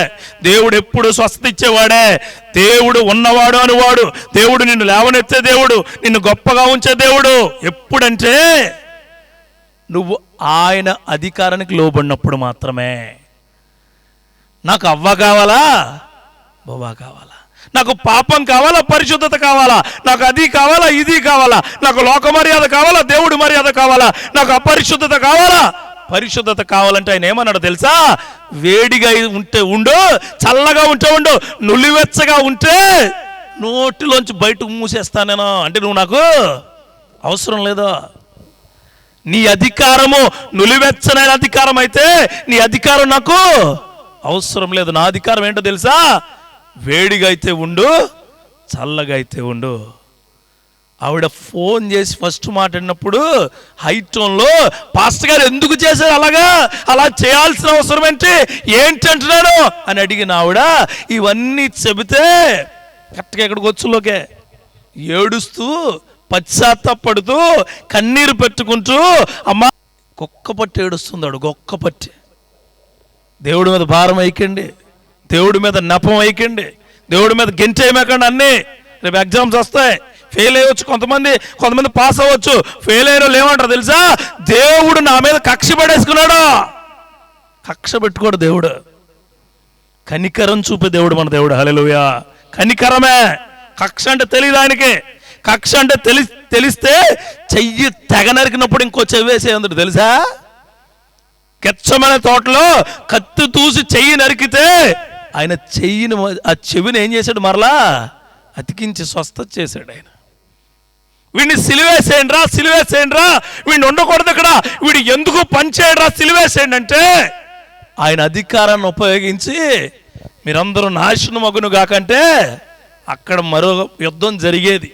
దేవుడు ఎప్పుడు స్వస్థత ఇచ్చేవాడే. దేవుడు ఉన్నవాడు అనువాడు, దేవుడు నిన్ను లేవనెత్తే దేవుడు, నిన్ను గొప్పగా ఉంచే దేవుడు. ఎప్పుడంటే నువ్వు ఆయన అధికారానికి లోబడినప్పుడు మాత్రమే. నాకు అవ్వ కావాలా, బొవ్వ కావాలా, నాకు పాపం కావాలా, పరిశుద్ధత కావాలా, నాకు అది కావాలా, ఇది కావాలా, నాకు లోక మర్యాద కావాలా, దేవుడి మర్యాద కావాలా, నాకు అపరిశుద్ధత కావాలా. పరిశుద్ధత కావాలంటే ఆయన ఏమన్నాడు తెలుసా? వేడిగా ఉంటే ఉండు, చల్లగా ఉంటే ఉండు, నులివెచ్చగా ఉంటే నోటిలోంచి బయటకు మూసేస్తానేనో. అంటే నువ్వు నాకు అవసరం లేదా? నీ అధికారము నులివెచ్చనైన అధికారం అయితే నీ అధికారం నాకు అవసరం లేదు. నా అధికారం ఏంటో తెలుసా? వేడిగా అయితే ఉండు, చల్లగా అయితే ఉండు. ఆవిడ ఫోన్ చేసి ఫస్ట్ మాట్లాడినప్పుడు హైటోన్లో, పాస్టర్ గారు ఎందుకు చేశారు అలాగా, అలా చేయాల్సిన అవసరం ఏంటి అంటున్నాను అని అడిగిన ఆవిడ ఇవన్నీ చెబితే కరెక్ట్గా ఎక్కడికి వచ్చులోకే ఏడుస్తూ పశ్చాత్తాపడుతూ కన్నీరు పెట్టుకుంటూ అమ్మా గొక్క పట్టి ఏడుస్తున్నాడు. గొక్క పట్టి దేవుడి మీద భారం వేయకండి, దేవుడి మీద నెపం వేయకండి, దేవుడి మీద గెంటేయమకండి. అన్నీ రేపు ఎగ్జామ్స్ వస్తాయి, ఫెయిల్ అయ్యవచ్చు, కొంతమంది పాస్ అవ్వచ్చు. ఫెయిల్ అయిన వాళ్ళు ఏమంటారు తెలుసా? దేవుడు నా మీద కక్ష పడేసుకున్నాడు. కక్ష పెట్టుకోడు దేవుడు, కనికరం చూపే దేవుడు మన దేవుడు. హల్లెలూయా. కనికరమే. కక్ష అంటే తెలియదు ఆయనకి. కక్ష అంటే తెలిస్తే చెయ్యి తెగ నరికినప్పుడు ఇంకో చెవి వేసేందుకు తెలుసా? గెత్సెమనే తోటలో కత్తి తూసి చెయ్యి నరికితే ఆయన చెయ్యిని, ఆ చెవిని ఏం చేశాడు? మరలా అతికించి స్వస్థత చేశాడు ఆయన. వీడిని సిలువేసేయండి రా, వీడిని ఉండకూడదు ఇక్కడ, వీడు ఎందుకు పనిచేయడు రా, సిలువేసేయండి అంటే ఆయన అధికారాన్ని ఉపయోగించి మీరందరూ నాశనం మగును కాకంటే అక్కడ మరో యుద్ధం జరిగేది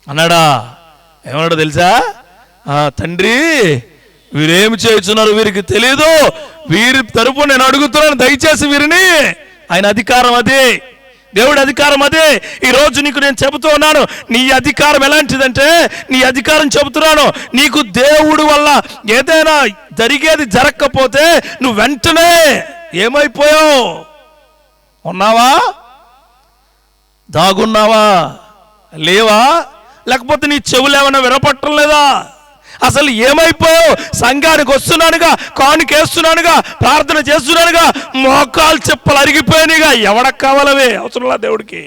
అన్నాడా. ఏమన్నాడు తెలుసా? తండ్రి వీరేమి చేస్తున్నారు వీరికి తెలియదు, వీరి తరపు నేను అడుగుతున్నాను, దయచేసి వీరిని. ఆయన అధికారం అదే, దేవుడి అధికారం అదే. ఈరోజు నీకు నేను చెబుతూ ఉన్నాను, నీ అధికారం ఎలాంటిదంటే, నీ అధికారం చెబుతున్నాను, నీకు దేవుడు వల్ల ఏదైనా జరగకపోతే నువ్వు వెంటనే ఏమైపోయావు? ఉన్నావా? దాగున్నావా? లేవా? లేకపోతే నీ చెవులు ఏమైనా వినపట్టం లేదా? అసలు ఏమైపోయావు? సంఘానికి వస్తున్నానుగా, కానుకేస్తున్నానుగా, ప్రార్థన చేస్తున్నానుగా, మోకాలు చెప్పులు అరిగిపోయినాయిగా. ఎవడకు కావాలవే? అవసరంలా దేవుడికి.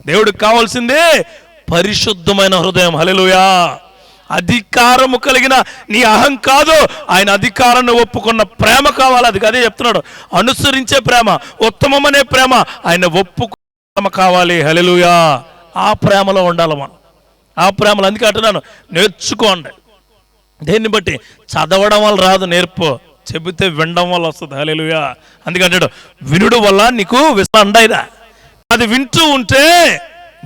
దేవుడికి కావాల్సింది పరిశుద్ధమైన హృదయం. హల్లెలూయా. అధికారము కలిగిన నీ అహం కాదు, ఆయన అధికారాన్ని ఒప్పుకున్న ప్రేమ కావాలి. అది అదే చెప్తున్నాడు, అనుసరించే ప్రేమ, ఉత్తమమనే ప్రేమ, ఆయన ఒప్పుకున్న ప్రేమ కావాలి. హల్లెలూయా. ఆ ప్రేమలో ఉండాలి మనం, ఆ ప్రేమలో. అందుకే అంటున్నాను, నేర్చుకోండి. దేన్ని బట్టి? చదవడం వల్ల రాదు నేర్పు, చెబితే వినడం వల్ల వస్తుంది. హల్లెలూయా. అందుకంటాడు, వినుడు వల్ల నీకు విసండైదా, అది వింటూ ఉంటే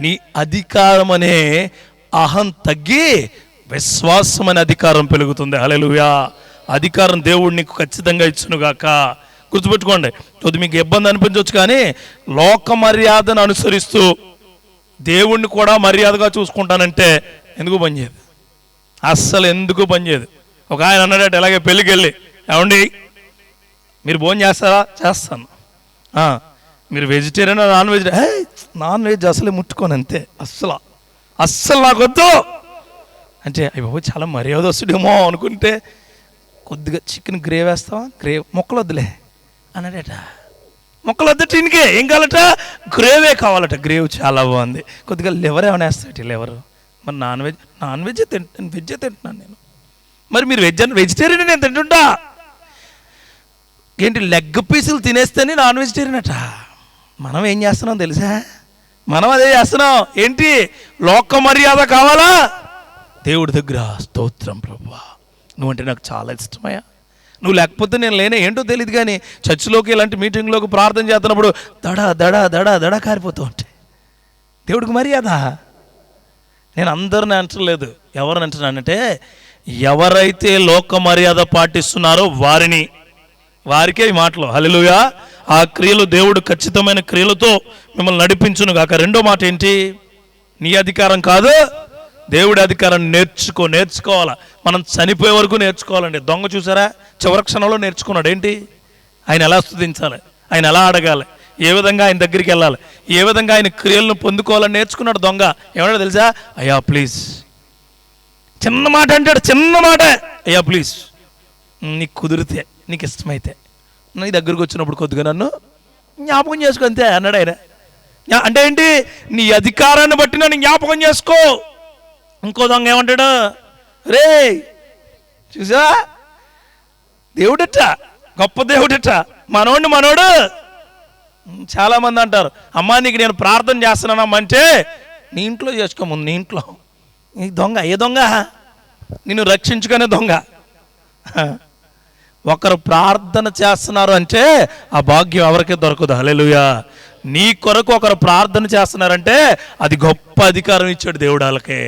నీ అధికారం అనే అహం తగ్గి విశ్వాసం అనే అధికారం పెరుగుతుంది. హల్లెలూయా. అధికారం దేవుడు నీకు ఖచ్చితంగా ఇచ్చునుగాక. గుర్తుపెట్టుకోండి. కొద్ది మీకు ఇబ్బంది అనిపించవచ్చు, కానీ లోక మర్యాదను అనుసరిస్తూ దేవుణ్ణి కూడా మర్యాదగా చూసుకుంటానంటే ఎందుకు పనిచేయదు? అస్సలు ఎందుకు పనిచేయదు. ఒక ఆయన అన్నాడట, ఇలాగే పెళ్ళికి వెళ్ళి, ఏమండి మీరు భోజనం చేస్తారా? చేస్తాను. మీరు vegetarian non veg? Non veg అసలే ముట్టుకోను, అంతే, అస్సలు నాకు వద్దు అంటే. అయ్యో చాలా మర్యాద వస్తుండేమో అనుకుంటే, కొద్దిగా చికెన్ గ్రేవ్ వేస్తావా? గ్రేవ్ ముక్కలు వద్దులే అన్నాడట. ముక్కలు వద్దట, ఇంకే ఏం కావాలట? గ్రేవే కావాలట. గ్రేవ్ చాలా బాగుంది. కొద్దిగా లివర్ ఏమైనా వేస్తాడు? లివర్. మరి నాన్ వెజ్ తింటాను, వెజ్జే తింటున్నాను నేను. మరి మీరు వెజిటేరియన్ నేను తింటుంటా ఏంటి? లెగ్ పీసులు తినేస్తేనే నాన్ వెజిటేరియన్ అట. మనం ఏం చేస్తున్నాం తెలుసా? మనం అదే చేస్తున్నాం. ఏంటి? లోక మర్యాద కావాలా? దేవుడి దగ్గర స్తోత్రం ప్రభువా, నువ్వంటే నాకు చాలా ఇష్టమయ్యా, నువ్వు లేకపోతే నేను లేనే. ఏంటో తెలియదు, కానీ చర్చిలోకి ఇలాంటి మీటింగ్లోకి ప్రార్థన చేస్తున్నప్పుడు దడా కారిపోతూ ఉంటాయి. దేవుడికి మర్యాద. నేను అందరిని అంటలేదు, ఎవరిని అంటున్నానంటే, ఎవరైతే లోక మర్యాద పాటిస్తున్నారో వారికే ఈ మాటలు. హల్లెలూయా. ఆ క్రియలు దేవుడు ఖచ్చితమైన క్రియలతో మిమ్మల్ని నడిపించును గాక. రెండో మాట ఏంటి? నీ అధికారం కాదు, దేవుడి అధికారాన్ని నేర్చుకోవాలా. మనం చనిపోయే వరకు నేర్చుకోవాలండి. దొంగ చూసారా? చివరి క్షణంలో నేర్చుకున్నాడు. ఏంటి? ఆయన ఎలా స్తుతించాలి, ఆయన ఎలా అడగాలి, ఏ విధంగా ఆయన దగ్గరికి వెళ్ళాలి, ఏ విధంగా ఆయన క్రియలను పొందుకోవాలని నేర్చుకున్నాడు దొంగ. ఏమన్నా తెలుసా? అయ్యా ప్లీజ్, చిన్న మాట అంటాడు, చిన్న మాట, అయ్యా ప్లీజ్, నీకు కుదిరితే, నీకు ఇష్టమైతే నీ దగ్గరికి వచ్చినప్పుడు కొద్దిగా నన్ను జ్ఞాపకం చేసుకో, అంతే అన్నాడు ఆయన. అంటే ఏంటి? నీ అధికారాన్ని బట్టి నన్ను జ్ఞాపకం చేసుకో. ఇంకో దొంగ ఏమంటాడు? రే చూసా, దేవుడట, గొప్ప దేవుడట, మనోడు. చాలామంది అంటారు, అమ్మా నీకు నేను ప్రార్థన చేస్తున్నానమ్మా అంటే, నీ ఇంట్లో చేసుకోముందు, నీ ఇంట్లో. నీ దొంగ, ఏ దొంగ? నిన్ను రక్షించుకునే దొంగ. ఒకరు ప్రార్థన చేస్తున్నారు అంటే ఆ భాగ్యం ఎవరికీ దొరకదు. హల్లెలూయా. నీ కొరకు ఒకరు ప్రార్థన చేస్తున్నారంటే అది గొప్ప అధికారం ఇచ్చాడు దేవుడు వాళ్ళకే.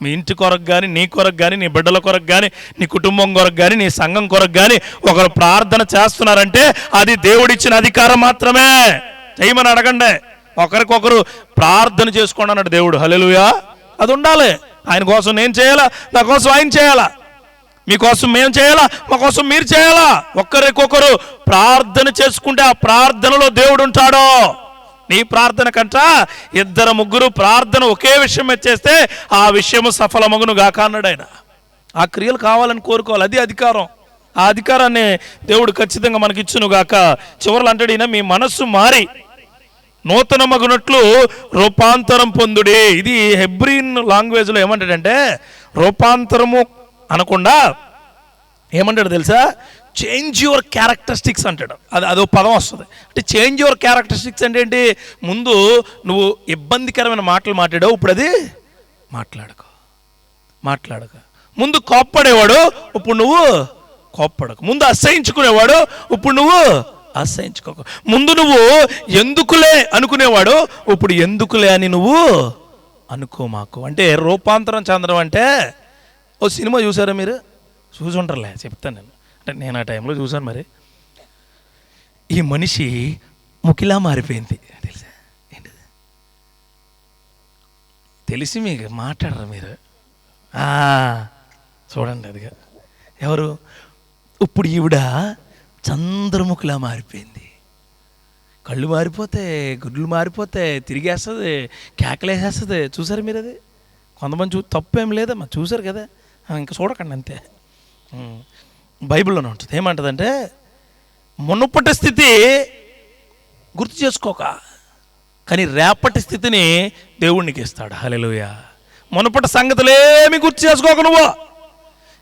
మీ ఇంటి కొరకు కానీ, నీ కొరకు కానీ, నీ బిడ్డల కొరకు కానీ, నీ కుటుంబం కొరకు కానీ, నీ సంఘం కొరకు కానీ ఒకరు ప్రార్థన చేస్తున్నారంటే అది దేవుడిచ్చిన అధికారం మాత్రమే. చేయమని అడగండి, ఒకరికొకరు ప్రార్థన చేసుకోండి అన్నాడు దేవుడు. హల్లెలూయా. అది ఉండాలి. ఆయన కోసం నేను చేయాలా, నా కోసం ఆయన చేయాలా, మీకోసం మేము చేయాలా, మా కోసం మీరు చేయాలా. ఒక్కరికొకరు ప్రార్థన చేసుకుంటే ఆ ప్రార్థనలో దేవుడు ఉంటాడో. నీ ప్రార్థన కంట ఇద్దరు ముగ్గురు ప్రార్థన ఒకే విషయం చేస్తే ఆ విషయము సఫలమగును గాక అన్నాడు ఆయన. ఆ క్రియలు కావాలని కోరుకోవాలి, అది అధికారం. ఆ అధికారాన్ని దేవుడు ఖచ్చితంగా మనకి ఇచ్చును గాక. చివరలు అంటాడు ఈయన, మీ మనస్సు మారి నూతన మగునట్లు రూపాంతరం పొందుడే. ఇది హెబ్రీన్ లాంగ్వేజ్లో ఏమంటాడంటే రూపాంతరము అనకుండా ఏమంటాడు తెలుసా, చేంజ్ యువర్ క్యారెక్టరిస్టిక్స్ అంటాడు. అదో పదం వస్తుంది. అంటే చేంజ్ యువర్ క్యారెక్టరిస్టిక్స్ అంటే ఏంటి, ముందు నువ్వు ఇబ్బందికరమైన మాటలు మాట్లాడావు, ఇప్పుడు అది మాట్లాడక. ముందు కోప్పడేవాడు, ఇప్పుడు నువ్వు కోప్పడకు. ముందు అసహించుకునేవాడు, ఇప్పుడు నువ్వు అసహించుకోక. ముందు నువ్వు ఎందుకులే అనుకునేవాడు, ఇప్పుడు ఎందుకులే అని నువ్వు అనుకో మాకు. అంటే రూపాంతరం చెందడం అంటే, ఓ సినిమా చూసారా మీరు? చూసుంటారులే, చెప్తాను నేను. అంటే నేను ఆ టైంలో చూసాను. మరి ఈ మనిషి ముకిలా మారిపోయింది తెలుసా? ఏంటిది తెలిసి మీకు మాట్లాడరు మీరు? చూడండి, అదిగా ఎవరు? ఇప్పుడు ఈవిడ చంద్రముఖిలా మారిపోయింది. కళ్ళు మారిపోతాయి, గుడ్లు మారిపోతాయి, తిరిగేస్తుంది, కేకలేసేస్తుంది. చూసారు మీరు? అది కొంతమంది తప్పేం లేదమ్మా, చూసారు కదా, ఇంకా చూడకండి అంతే. బైబిల్లోనే ఉంటుంది. ఏమంటుందంటే, మునుపటి స్థితి గుర్తు చేసుకోక, కానీ రేపటి స్థితిని దేవుడికి ఇస్తాడు. హల్లెలూయా. మునుపటి సంగతులేమి గుర్తు చేసుకోక నువ్వు,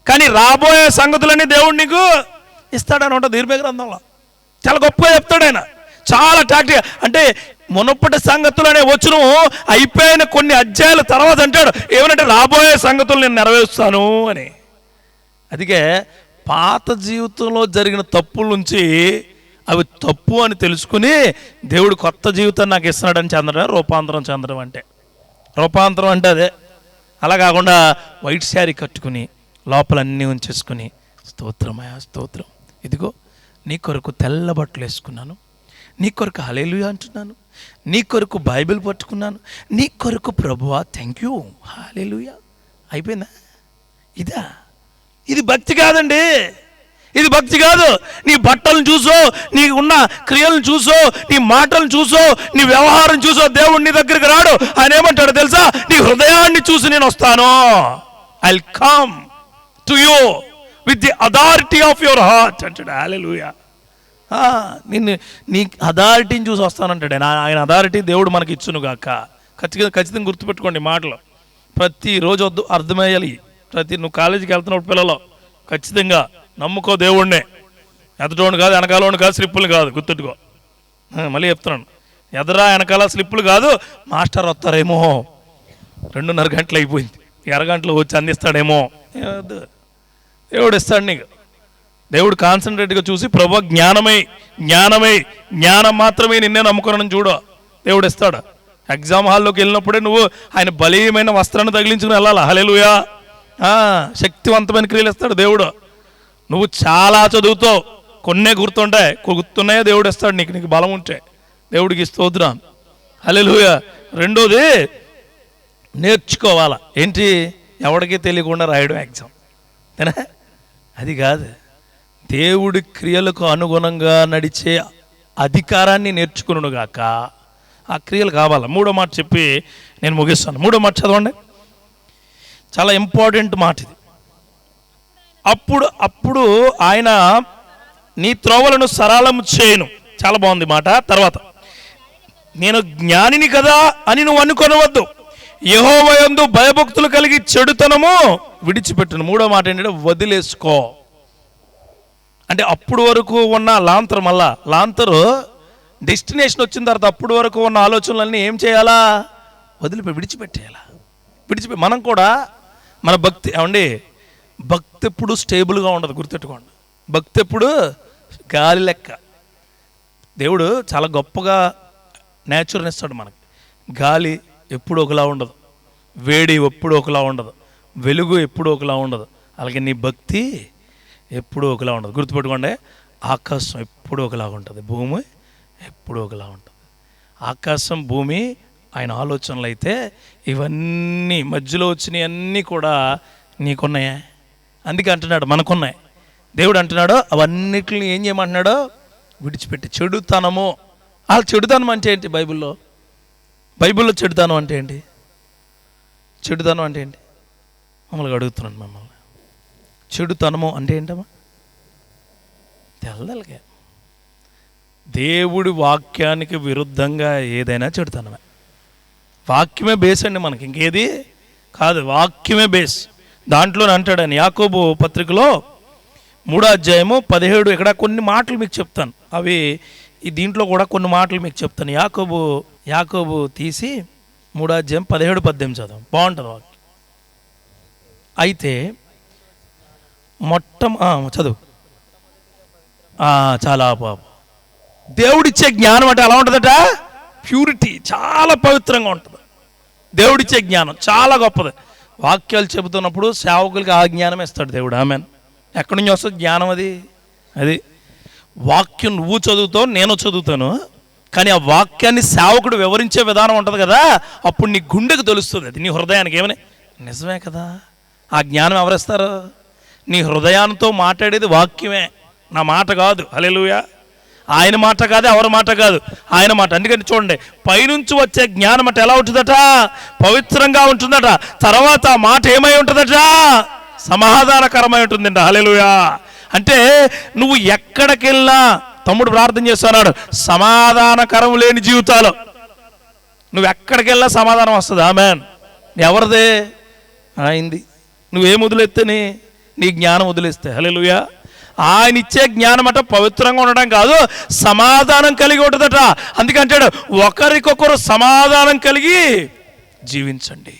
కానీ రాబోయే సంగతులన్నీ దేవుడు నీకు ఇస్తాడని ఉంటుంది ఇర్మీయా గ్రంథంలో. చాలా గొప్పగా చెప్తాడు ఆయన, చాలా టాక్టిక్గా. అంటే మునుపటి సంగతులు అనే వచనం అయిపోయిన కొన్ని అధ్యాయాల తర్వాత అంటాడు ఏమనంటే, రాబోయే సంగతులు నేను నెరవేరుస్తాను అని. అందుకే పాత జీవితంలో జరిగిన తప్పుల నుంచి అవి తప్పు అని తెలుసుకుని దేవుడు కొత్త జీవితాన్ని నాకు ఇస్తున్నాడని చెందడం రూపాంతరం చెందడం అంటే. రూపాంతరం అంటే అదే. అలా కాకుండా వైట్ శారీ కట్టుకుని లోపలన్నీ ఉంచేసుకుని, స్తోత్రమయా స్తోత్రం, ఇదిగో నీ కొరకు తెల్ల బట్టలు వేసుకున్నాను, నీ కొరకు హల్లెలూయా అంటున్నాను, నీ కొరకు బైబిల్ పట్టుకున్నాను, నీ కొరకు ప్రభువా థ్యాంక్ యూ హల్లెలూయా. అయిపోయిందా? ఇది భక్తి కాదండి, ఇది భక్తి కాదు. నీ బట్టలను చూసో, నీ ఉన్న క్రియలను చూసో, నీ మాటలను చూసో, నీ వ్యవహారం చూసో దేవుడు నీ దగ్గరికి రాడు. ఆయన ఏమంటాడు తెలుసా, నీ హృదయాన్ని చూసి నేను వస్తాను. I will come to you with the authority of your heart అంటాడు. హల్లెలూయా. నిన్ను నీ అథారిటీని చూసి వస్తానంటాడు ఆయన అథారిటీ దేవుడు మనకి ఇచ్చును గాక. ఖచ్చితంగా గుర్తుపెట్టుకోండి మాటలు, ప్రతిరోజు వద్దు అర్థమయ్యాలి. నువ్వు కాలేజీకి వెళ్తున్నప్పుడు పిల్లలు ఖచ్చితంగా నమ్ముకో దేవుడినే, ఎదటోని కాదు, వెనకాలోని కాదు, స్లిప్పులు కాదు, గుర్తుట్టుకో. మళ్ళీ చెప్తున్నాను, ఎదరా వెనకాల స్లిప్పులు కాదు. మాస్టర్ వస్తారేమో, 2:30 గంటలు అయిపోయింది, అరగంటలో వచ్చి అందిస్తాడేమో. దేవుడు ఇస్తాడు నీకు. దేవుడు కాన్సన్ట్రేట్గా చూసి, ప్రభు జ్ఞానం మాత్రమే నిన్నే నమ్ముకున్నాను చూడు, దేవుడు ఇస్తాడు. ఎగ్జామ్ హాల్లోకి వెళ్ళినప్పుడే నువ్వు ఆయన బలీయమైన వస్త్రాన్ని తగిలించుకుని వెళ్ళాలి. హల్లెలూయా. శక్తివంతమైన క్రియలు ఇస్తాడు దేవుడు. నువ్వు చాలా చదువుతావు, కొన్నే గుర్తున్నాయో దేవుడు ఇస్తాడు నీకు బలం ఉంటే. దేవుడికి స్తోత్రం. హల్లెలూయా. రెండోది నేర్చుకోవాలా. ఏంటి? ఎవరికి తెలియకుండా రాయడం ఎగ్జామ్, అది కాదు. దేవుడి క్రియలకు అనుగుణంగా నడిచే అధికారాన్ని నేర్చుకునుగాక. ఆ క్రియలు కావాలా. మూడో మాట చెప్పి నేను ముగిస్తాను. మూడో మాట చదవండి, చాలా ఇంపార్టెంట్ మాట ఇది. అప్పుడు ఆయన నీ త్రోవలను సరళము చేయను. చాలా బాగుంది మాట. తర్వాత, నేను జ్ఞానిని కదా అని నువ్వు అనుకొనవద్దు, యెహోవా యందు భయభక్తులు కలిగి చెడుతనము విడిచిపెట్టును. మూడో మాట ఏంటంటే వదిలేసుకో. అంటే అప్పుడు వరకు ఉన్న లాంతరు, మళ్ళా లాంతరు డెస్టినేషన్ వచ్చిన తర్వాత అప్పుడు వరకు ఉన్న ఆలోచనలన్నీ ఏం చేయాలా? విడిచిపెట్టేయాలా. మనం కూడా మన భక్తి ఏమండి, భక్తి ఎప్పుడు స్టేబుల్గా ఉండదు, గుర్తెట్టుకోండి. భక్తి ఎప్పుడు గాలి లెక్క. దేవుడు చాలా గొప్పగా నేచర్ని ఇస్తాడు మనకి. గాలి ఎప్పుడు ఒకలా ఉండదు, వేడి ఎప్పుడు ఒకలా ఉండదు, వెలుగు ఎప్పుడు ఒకలా ఉండదు. అలాగే నీ భక్తి ఎప్పుడు ఒకలా ఉండదు. గుర్తుపెట్టుకోండి, ఆకాశం ఎప్పుడు ఒకలా ఉంటుంది, భూమి ఎప్పుడు ఒకలా ఉంటుంది. ఆకాశం భూమి ఆయన ఆలోచనలు అయితే ఇవన్నీ మధ్యలో వచ్చినవి అన్నీ కూడా నీకున్నాయా? అందుకే అంటున్నాడు మనకున్నాయి. దేవుడు అంటున్నాడు అవన్నిటిని ఏం చేయమంటున్నాడో విడిచిపెట్టి. చెడుతనము, అలా చెడుతనం అంటే ఏంటి? బైబిల్లో చెడుతనం అంటే ఏంటి? చెడుతనం అంటే ఏంటి? మమ్మల్ని అడుగుతున్నాను. మమ్మల్ని చెడుతనము అంటే ఏంటమ్మా? తెల్లగా దేవుడి వాక్యానికి విరుద్ధంగా ఏదైనా చెడుతనమే. వాక్యమే బేస్ అండి మనకి, ఇంకేది కాదు. వాక్యమే బేస్. దాంట్లోనే అంటాడని యాకోబు పత్రికలో 3వ అధ్యాయము 17, ఇక్కడ కొన్ని మాటలు మీకు చెప్తాను. అవి ఈ దీంట్లో కూడా కొన్ని మాటలు మీకు చెప్తాను. యాకోబు తీసి 3వ అధ్యాయం 17-18 చదువు, బాగుంటుంది వాక్యం. అయితే చదువు చాలా పాప దేవుడిచ్చే జ్ఞానం అంటే ఎలా ఉంటుందట? ప్యూరిటీ, చాలా పవిత్రంగా ఉంటుంది. దేవుడిచ్చే జ్ఞానం చాలా గొప్పది. వాక్యాలు చెబుతున్నప్పుడు సేవకులకి ఆ జ్ఞానం ఇస్తాడు దేవుడు. ఆమెన్. ఎక్కడి నుంచి వస్తుంది జ్ఞానం? అది వాక్యం నువ్వు చదువుతావు, నేను చదువుతాను, కానీ ఆ వాక్యాన్ని సేవకుడు వివరించే విధానం ఉంటుంది కదా, అప్పుడు నీ గుండెకు తెలుస్తుంది. అది నీ హృదయానికి ఏమని నిజమే కదా. ఆ జ్ఞానం ఎవరిస్తారు? నీ హృదయాలతో మాట్లాడేది వాక్యమే, నా మాట కాదు. హల్లెలూయా. ఆయన మాట కాదు, ఎవరి మాట కాదు, ఆయన మాట. అందుకని చూడండి, పైనుంచి వచ్చే జ్ఞానం అంటే ఎలా ఉంటుందట? పవిత్రంగా ఉంటుందట. తర్వాత ఆ మాట ఏమై ఉంటుందట? సమాధానకరమై ఉంటుందంట. హల్లెలూయా. అంటే నువ్వు ఎక్కడికి వెళ్ళినా, తమ్ముడు ప్రార్థన చేస్తున్నాడు, సమాధానకరం లేని జీవితాలు, నువ్వు ఎక్కడికి వెళ్ళినా సమాధానం వస్తుంది. ఆమెన్. ఎవరిదే? అయింది. నువ్వేం వదిలేస్తేనే? నీ జ్ఞానం వదిలేస్తే. హల్లెలూయా. ఆయన ఇచ్చే జ్ఞానం అట పవిత్రంగా ఉండడం కాదు, సమాధానం కలిగి ఉంటుందట. అందుకంటాడు ఒకరికొకరు సమాధానం కలిగి జీవించండి.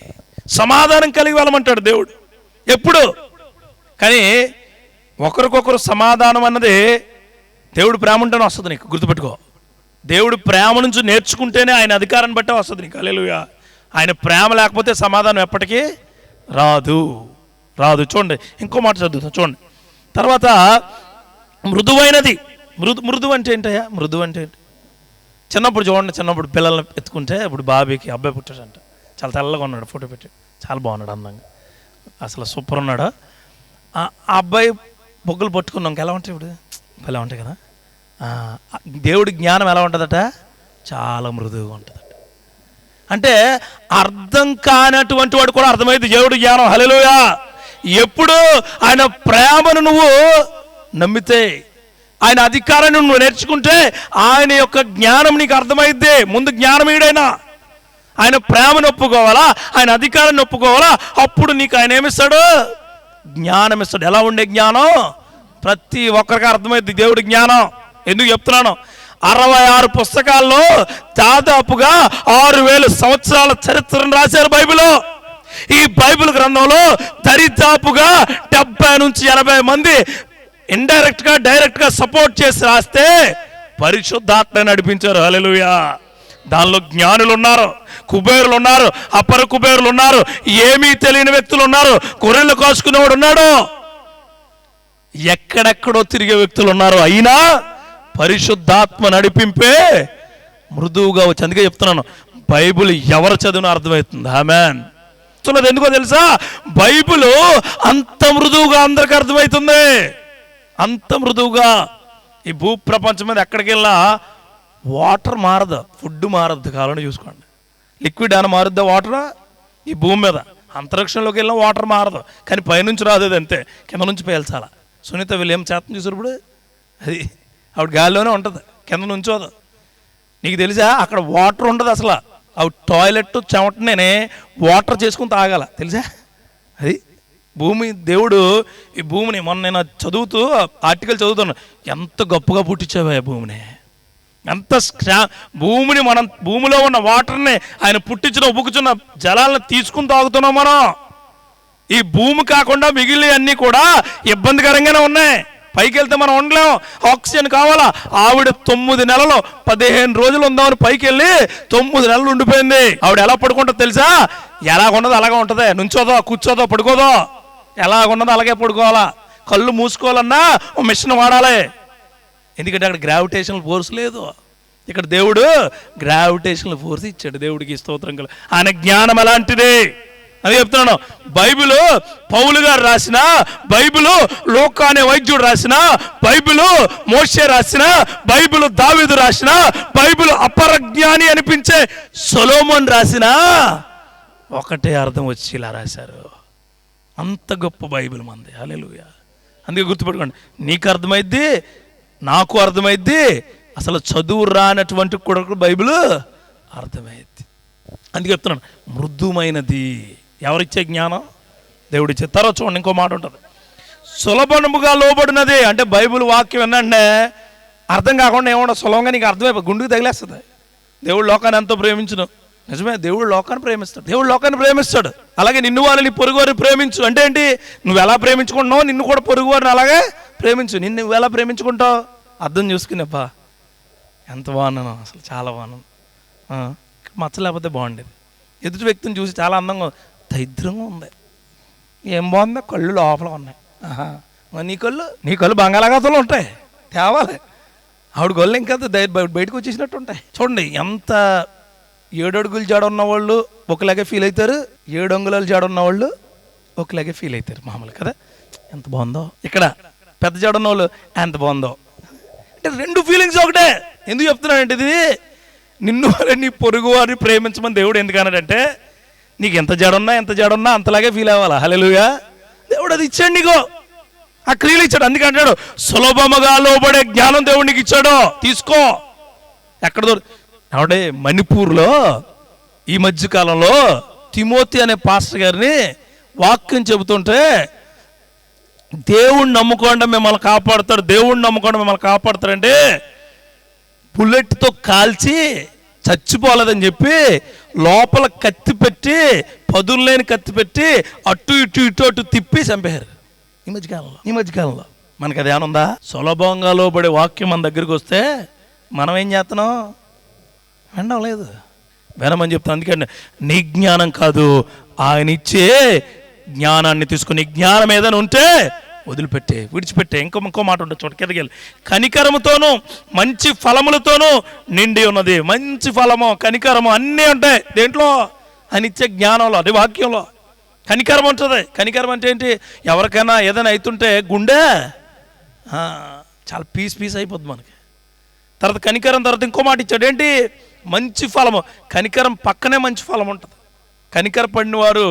సమాధానం కలిగి వెళ్ళమంటాడు దేవుడు ఎప్పుడు. కానీ ఒకరికొకరు సమాధానం అన్నది దేవుడు ప్రేమ ఉంటేనే వస్తుంది. నీకు గుర్తుపెట్టుకో, దేవుడు ప్రేమ నుంచి నేర్చుకుంటేనే ఆయన అధికారాన్ని బట్టే వస్తుంది నీకు. హల్లెలూయా. ఆయన ప్రేమ లేకపోతే సమాధానం ఎప్పటికీ రాదు. చూడండి, ఇంకో మాట చదువుతా చూడండి. తర్వాత మృదువైనది. మృదువు అంటే ఏంటయ్యా? మృదువు అంటే ఏంటి? చిన్నప్పుడు చూడండి, చిన్నప్పుడు పిల్లల్ని ఎత్తుకుంటే, ఇప్పుడు బాబీకి అబ్బాయి పుట్టాడంట, చాలా తెల్లగా ఉన్నాడు, ఫోటో పెట్టి చాలా బాగున్నాడు, అందంగా, అసలు సూపర్ ఉన్నాడు. ఆ అబ్బాయి బొగ్గులు పట్టుకున్నాం, ఎలా ఉంటాయి ఇప్పుడు? ఎలా ఉంటాయి కదా. దేవుడి జ్ఞానం ఎలా ఉంటుందట? చాలా మృదువుగా ఉంటుందట. అంటే అర్థం కానటువంటి వాడు కూడా అర్థమైంది దేవుడి జ్ఞానం. హల్లెలూయా. ఎప్పుడు ఆయన ప్రేమను నువ్వు నమ్మితే, ఆయన అధికారాన్ని నువ్వు నేర్చుకుంటే, ఆయన యొక్క జ్ఞానం నీకు అర్థమైద్ది. ముందు జ్ఞానం ఈడైనా ఆయన ప్రేమను ఒప్పుకోవాలా, ఆయన అధికారాన్ని ఒప్పుకోవాలా, అప్పుడు నీకు ఆయన ఏమిస్తాడు? జ్ఞానం ఇస్తాడు. ఎలా ఉండే జ్ఞానం? ప్రతి ఒక్కరికి అర్థమైద్ది దేవుడి జ్ఞానం. ఎందుకు చెప్తున్నాను? 66 పుస్తకాల్లో దాదాపుగా 6000 సంవత్సరాల చరిత్రను రాశారు బైబిల్లో. ఈ బైబిల్ గ్రంథంలో దరిదాపుగా 70 నుంచి 80 మంది ఇండైరెక్ట్ గా డైరెక్ట్ గా సపోర్ట్ చేసి రాస్తే పరిశుద్ధాత్మ నడిపించారు. హల్లెలూయా. దానిలో జ్ఞానులు ఉన్నారు, కుబేరులు ఉన్నారు, అపర కుబేరులు ఉన్నారు, ఏమీ తెలియని వ్యక్తులు ఉన్నారు, గొర్రెలు కాసుకునేవాడు ఉన్నాడు, ఎక్కడెక్కడో తిరిగే వ్యక్తులు ఉన్నారు. అయినా పరిశుద్ధాత్మ నడిపింపే మృదువుగా వచ్చి. అందుకే చెప్తున్నాను, బైబిల్ ఎవరు చదివినా అర్థమవుతుంది. ఆమేన్. ఎందుకో తెలుసా? బైబిల్ అంత మృదువుగా అందరికి అర్థమవుతుంది, అంత మృదువుగా. ఈ భూ ప్రపంచం మీద ఎక్కడికి వెళ్ళా వాటర్ మారదు, ఫుడ్ మారద్దు. కావాలని చూసుకోండి, లిక్విడ్ అని మారుద్దా వాటర్? ఈ భూమి మీద అంతరిక్షంలోకి వెళ్ళినా వాటర్ మారదు, కానీ పైనుంచి రాదు, అంతే, కింద నుంచి పేల్చాల. సునీత వీళ్ళు ఏం చేతం చూసారు ఇప్పుడు? అది ఆవిడ గాలిలోనే ఉంటుంది, కింద నుంచోదు. నీకు తెలుసా అక్కడ వాటర్ ఉండదు అసలు. అవి టాయిలెట్ చెమటనే వాటర్ చేసుకుని తాగాల, తెలుసా? అది భూమి. దేవుడు ఈ భూమిని, మొన్న నేను చదువుతూ ఆర్టికల్ చదువుతున్నాను, ఎంత గొప్పగా పుట్టించావా భూమిని, ఎంత భూమిని, మనం భూమిలో ఉన్న వాటర్ని ఆయన పుట్టించిన ఉబ్బుకుచున్న జలాలను తీసుకుని తాగుతున్నాం మనం. ఈ భూమి కాకుండా మిగిలిన అన్నీ కూడా ఇబ్బందికరంగానే ఉన్నాయి. పైకి వెళ్తే మనం ఉండలేము, ఆక్సిజన్ కావాలా. ఆవిడ 9 నెలలు 15 రోజులు ఉందామని పైకి వెళ్ళి 9 నెలలు ఉండిపోయింది. ఆవిడ ఎలా పడుకుంటుందో తెలుసా? ఎలాగున్నదో అలాగే ఉంటుంది. నుంచోదో, కూర్చోదో, పడుకోదో, ఎలాగున్నదో అలాగే పడుకోవాలా. కళ్ళు మూసుకోవాలన్నా ఓ మిషన్ వాడాలి, ఎందుకంటే అక్కడ గ్రావిటేషనల్ ఫోర్స్ లేదు. ఇక్కడ దేవుడు గ్రావిటేషనల్ ఫోర్స్ ఇచ్చాడు. దేవుడికి స్తోత్రం కల. ఆయన జ్ఞానం అలాంటిదే అని చెప్తున్నాను. బైబిల్ పౌలు గారు రాసిన, బైబిల్ లోకా అనే వైద్యుడు రాసిన, బైబిల్ మోషే రాసిన, బైబిల్ దావీదు రాసిన, బైబిల్ అపరజ్ఞాని అనిపించే సొలొమోన్ రాసిన ఒకటే అర్థం వచ్చి ఇలా రాశారు. అంత గొప్ప బైబిల్ మంది. హల్లెలూయా. అందుకే గుర్తుపెట్టుకోండి, నీకు అర్థమైద్ది, నాకు అర్థమైద్ది, అసలు చదువు రానటువంటి కూడా బైబిల్ అర్థమైద్ది. అందుకే చెప్తున్నాను, మృదుమైనది. ఎవరిచ్చే జ్ఞానం? దేవుడిచ్చే. తర్వాత చూడండి, ఇంకో మాట ఉంటుంది, సులభముగా లోబడినది. అంటే బైబిల్ వాక్యం ఏంటంటే అర్థం కాకుండా ఏమన్నా సులభంగా నీకు అర్థమైపోయి గుండెకి తగిలేస్తుంది. దేవుడు లోకాన్ని ఎంతో ప్రేమించును. నిజమే, దేవుడు లోకాన్ని ప్రేమిస్తాడు. దేవుడు లోకాన్ని ప్రేమిస్తాడు. అలాగే నిన్ను వాళ్ళని పొరుగు వారిని ప్రేమించు. అంటే ఏంటి? నువ్వు ఎలా ప్రేమించుకుంటున్నావు, నిన్ను కూడా పొరుగు వారిని అలాగే ప్రేమించు. నిన్ను నువ్వు ఎలా ప్రేమించుకుంటావు అర్థం చూసుకునేప్పా. ఎంత బాగున్నాను, అసలు చాలా బాగున్నాను. మచ్చలేకపోతే బాగుండేది. ఎదుటి వ్యక్తిని చూసి చాలా అందంగా, దరిద్రంగా ఉంది. ఏం బాగుందో, కళ్ళు లోపల ఉన్నాయి. నీ కళ్ళు బంగాళాఖాతంలో ఉంటాయి, తేవాలి. ఆవిడ కళ్ళు ఇంకా బయటకు వచ్చేసినట్టు ఉంటాయి. చూడండి, ఎంత 7 అడుగులు జాడ ఉన్నవాళ్ళు ఒకలాగే ఫీల్ అవుతారు, 7 అంగుళాలు జాడ ఉన్నవాళ్ళు ఒకలాగే ఫీల్ అవుతారు. మామూలు కదా. ఎంత బాగుందో. ఇక్కడ పెద్ద జాడ ఉన్న వాళ్ళు ఎంత బాగుందో. అంటే 2 ఫీలింగ్స్ ఒకటే. ఎందుకు చెప్తున్నానంటే, ఇది నిన్ను నీ పొరుగు వారిని ప్రేమించమని దేవుడు ఎందుకు అన్నాడంటే, నీకు ఎంత జాడున్నా అంతలాగే ఫీల్ అవ్వాలా. హల్లెలూయా. దేవుడు అది ఇచ్చాడు నీకు, ఆ క్రియలు ఇచ్చాడు. అందుకే అంటాడు, సులభముగా లోబడే జ్ఞానం దేవుడు నీకు ఇచ్చాడు, తీసుకో. ఎక్కడ ఎవడే మణిపూర్లో ఈ మధ్యకాలంలో తిమోతి అనే పాస్టర్ గారిని వాక్యం చెబుతుంటే, దేవుణ్ణి నమ్ముకోండి మిమ్మల్ని కాపాడుతాడు, దేవుణ్ణి నమ్ముకోండి మిమ్మల్ని కాపాడుతాడంటే, బుల్లెట్తో కాల్చి చచ్చిపోలేదని చెప్పి లోపల కత్తి పెట్టి, పదులు లేని కత్తి పెట్టి అటు ఇటు తిప్పి చంపారు ఈ మధ్యకాలంలో. మనకు అది ఏమనుందా? సులభంగా లోబడే వాక్యం మన దగ్గరికి వస్తే మనం ఏం చేస్తున్నాం? వినడం లేదు, వినమని చెప్తాను. అందుకంటే నీ జ్ఞానం కాదు, ఆయన ఇచ్చే జ్ఞానాన్ని తీసుకుని, జ్ఞానం ఏదైనా ఉంటే వదిలిపెట్టే, విడిచిపెట్టే. ఇంకో మాట ఉంటుంది చోట కిందకెళ్ళి, కనికరముతోనూ మంచి ఫలములతోనూ నిండి ఉన్నది. మంచి ఫలము, కనికరము అన్నీ ఉంటాయి దేంట్లో? ఆయన ఇచ్చే జ్ఞానంలో, అది వాక్యంలో కనికరం ఉంటుంది. కనికరం అంటే ఏంటి? ఎవరికైనా ఏదైనా అవుతుంటే గుండె చాలా పీస్ అయిపోద్ది మనకి. తర్వాత కనికరం తర్వాత ఇంకో మాట ఇచ్చాడు, ఏంటి? మంచి ఫలము. కనికరం పక్కనే మంచి ఫలం ఉంటుంది. కనికర పడినవారు,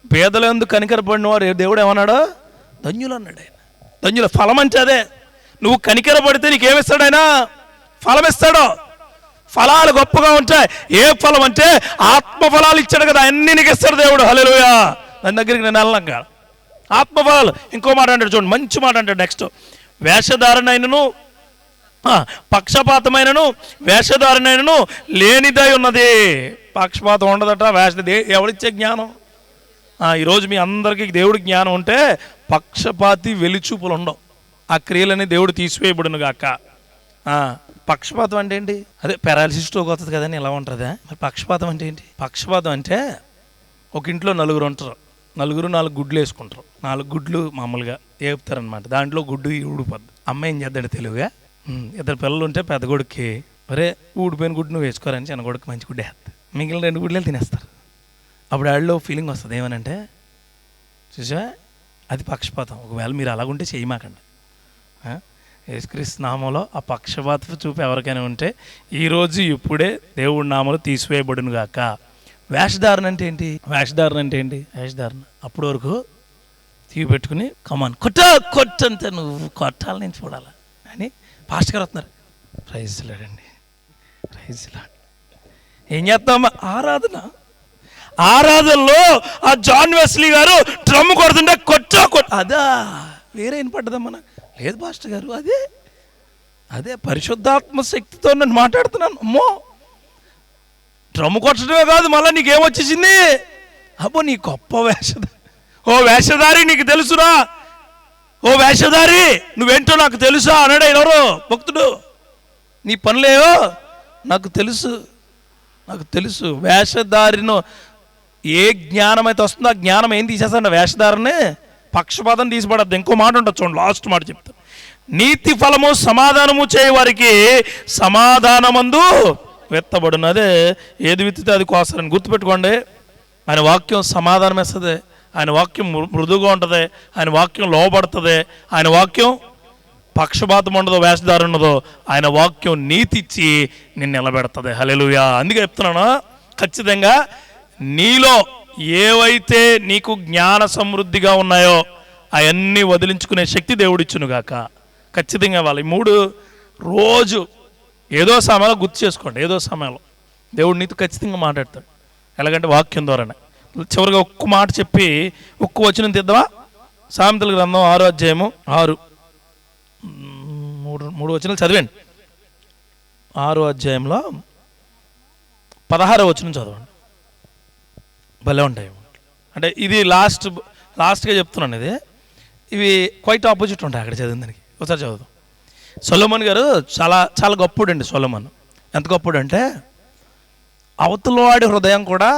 పేదలందు కనికర పడినవారు దేవుడు ఏమన్నాడు? ధన్యులు అన్నాడు ఆయన. ధన్యుల ఫలం అంటే అదే. నువ్వు కనికర పడితే నీకేమిస్తాడు ఆయన? ఫలం ఇస్తాడు. ఫలాలు గొప్పగా ఉంటాయి. ఏ ఫలం అంటే ఆత్మఫలాలు ఇచ్చాడు కదా, అన్ని నీకు ఇస్తాడు దేవుడు. హల్లెలూయా. దాని దగ్గరికి నేను వెళ్ళాక ఆత్మఫలాలు. ఇంకో మాట అంటాడు చూడండి, మంచి మాట అంటాడు నెక్స్ట్, వేషధారణైనను పక్షపాతమైనను వేషధారణైనను లేనిదై ఉన్నది. పక్షపాతం ఉండదట, ఎవరిచ్చే జ్ఞానం? ఈరోజు మీ అందరికీ దేవుడి జ్ఞానం ఉంటే పక్షపాతి వెలిచూపులు ఉండవు. ఆ క్రియలని దేవుడు తీసివేయబడును గాక. పక్షపాతం అంటే ఏంటి? అదే పారాలిసిస్ స్ట్రోక్ అవుతుంది కదని ఎలా ఉంటుందా? మరి పక్షపాతం అంటే ఏంటి? పక్షపాతం అంటే ఒక ఇంట్లో 4 ఉంటారు, 4 గుడ్లు వేసుకుంటారు. 4 గుడ్లు మామూలుగా వేపుతారనమాట. దాంట్లో గుడ్డు ఊడిపోద్ది. అమ్మ ఏం చేద్దాడు తెలివిగా, 2 పిల్లలు ఉంటే పెద్ద కొడుక్కి, మరే ఊడిపోయిన గుడ్డు నువ్వు వేసుకోరని చిన్న కొడుకు మంచి గుడ్డు వేస్తుంది. మిగిలిన 2 గుడ్లే తినేస్తారు. అప్పుడు వాళ్ళలో ఫీలింగ్ వస్తుంది ఏమనంటే, చూసా అది పక్షపాతం. ఒకవేళ మీరు అలాగుంటే చేయమాకండి. యేసుక్రీస్తు నామంలో ఆ పక్షపాత చూపు ఎవరికైనా ఉంటే ఈరోజు ఇప్పుడే దేవుడి నామంలో తీసివేయబడును గాక. వేషధారణ అంటే ఏంటి? వేషధారణ అప్పటి వరకు తీవి పెట్టుకుని కమాన్ కొట్టంతే, నువ్వు కొట్టాలని నేను చూడాలా అని పాస్టర్ గారు వస్తున్నారు. ప్రైజ్ లాడండి, ప్రైజ్ లాడ్. ఏం చేస్తామా? ఆరాధనలో ఆ జాన్ వెస్లీ గారు డ్రమ్ కొడుతుంటే అదా వేరే వినపడ్డదమ్మా. లేదు పాస్టర్ గారు, అదే పరిశుద్ధాత్మ శక్తితో నేను మాట్లాడుతున్నాను. అమ్మో, డ్రమ్ కొట్టడమే కాదు, మళ్ళీ నీకేమొచ్చేసింది? అబ్బో నీ గొప్ప వేషధారి నీకు తెలుసురా, ఓ వేషధారి నువ్వేంటో నాకు తెలుసా అన్నాడు ఎవరో భక్తుడు. నీ పనులేవో నాకు తెలుసు. వేషధారిను ఏ జ్ఞానం అయితే వస్తుందో ఆ జ్ఞానం ఏం తీసేస్తాడు? వేషధారని పక్షపాతం తీసిపడద్దు. ఇంకో మాట ఉంటుంది చూడండి, లాస్ట్ మాట చెప్తాను. నీతి ఫలము సమాధానము చేయవారికి సమాధానమందు వెత్తబడును. అదే ఏది విత్తితే అది కోస్తారని గుర్తుపెట్టుకోండి. ఆయన వాక్యం సమాధానం ఇస్తుంది, ఆయన వాక్యం మృదువుగా ఉంటుంది, ఆయన వాక్యం లోబడుతుంది, ఆయన వాక్యం పక్షపాతం ఉండదో వేషధారం ఉండదో, ఆయన వాక్యం నీతిచ్చి నిన్ను నిలబెడుతుంది. హల్లెలూయా. అందుకే చెప్తున్నాను, ఖచ్చితంగా నీలో ఏవైతే నీకు జ్ఞాన సమృద్ధిగా ఉన్నాయో అవన్నీ వదిలించుకునే శక్తి దేవుడిచ్చునుగాక. ఖచ్చితంగా వాళ్ళు ఈ 3 రోజు ఏదో సమయంలో గుర్తు చేసుకోండి. ఏదో సమయంలో దేవుడు నీతో ఖచ్చితంగా మాట్లాడతాడు. ఎలాగంటే వాక్యం ద్వారానే. చివరిగా ఒక్క మాట చెప్పి ఒక్క వచనం తీద్దామా? సామెతల గ్రంథం 6వ అధ్యాయము 3 వచనాలు చదివండి. 6వ అధ్యాయంలో 16వ వచనం చదవండి. భలే ఉంటాయి. అంటే ఇది లాస్ట్గా చెప్తున్నాను. ఇవి క్వైట్ ఆపోజిట్ ఉంటాయి అక్కడ చదివిన దానికి. ఒకసారి చదువుదాం. సొలొమోన్ గారు చాలా చాలా గొప్పడు అండి. సొలొమోన్ ఎంత గొప్పడు అంటే, అవతలవాడి హృదయం కూడా,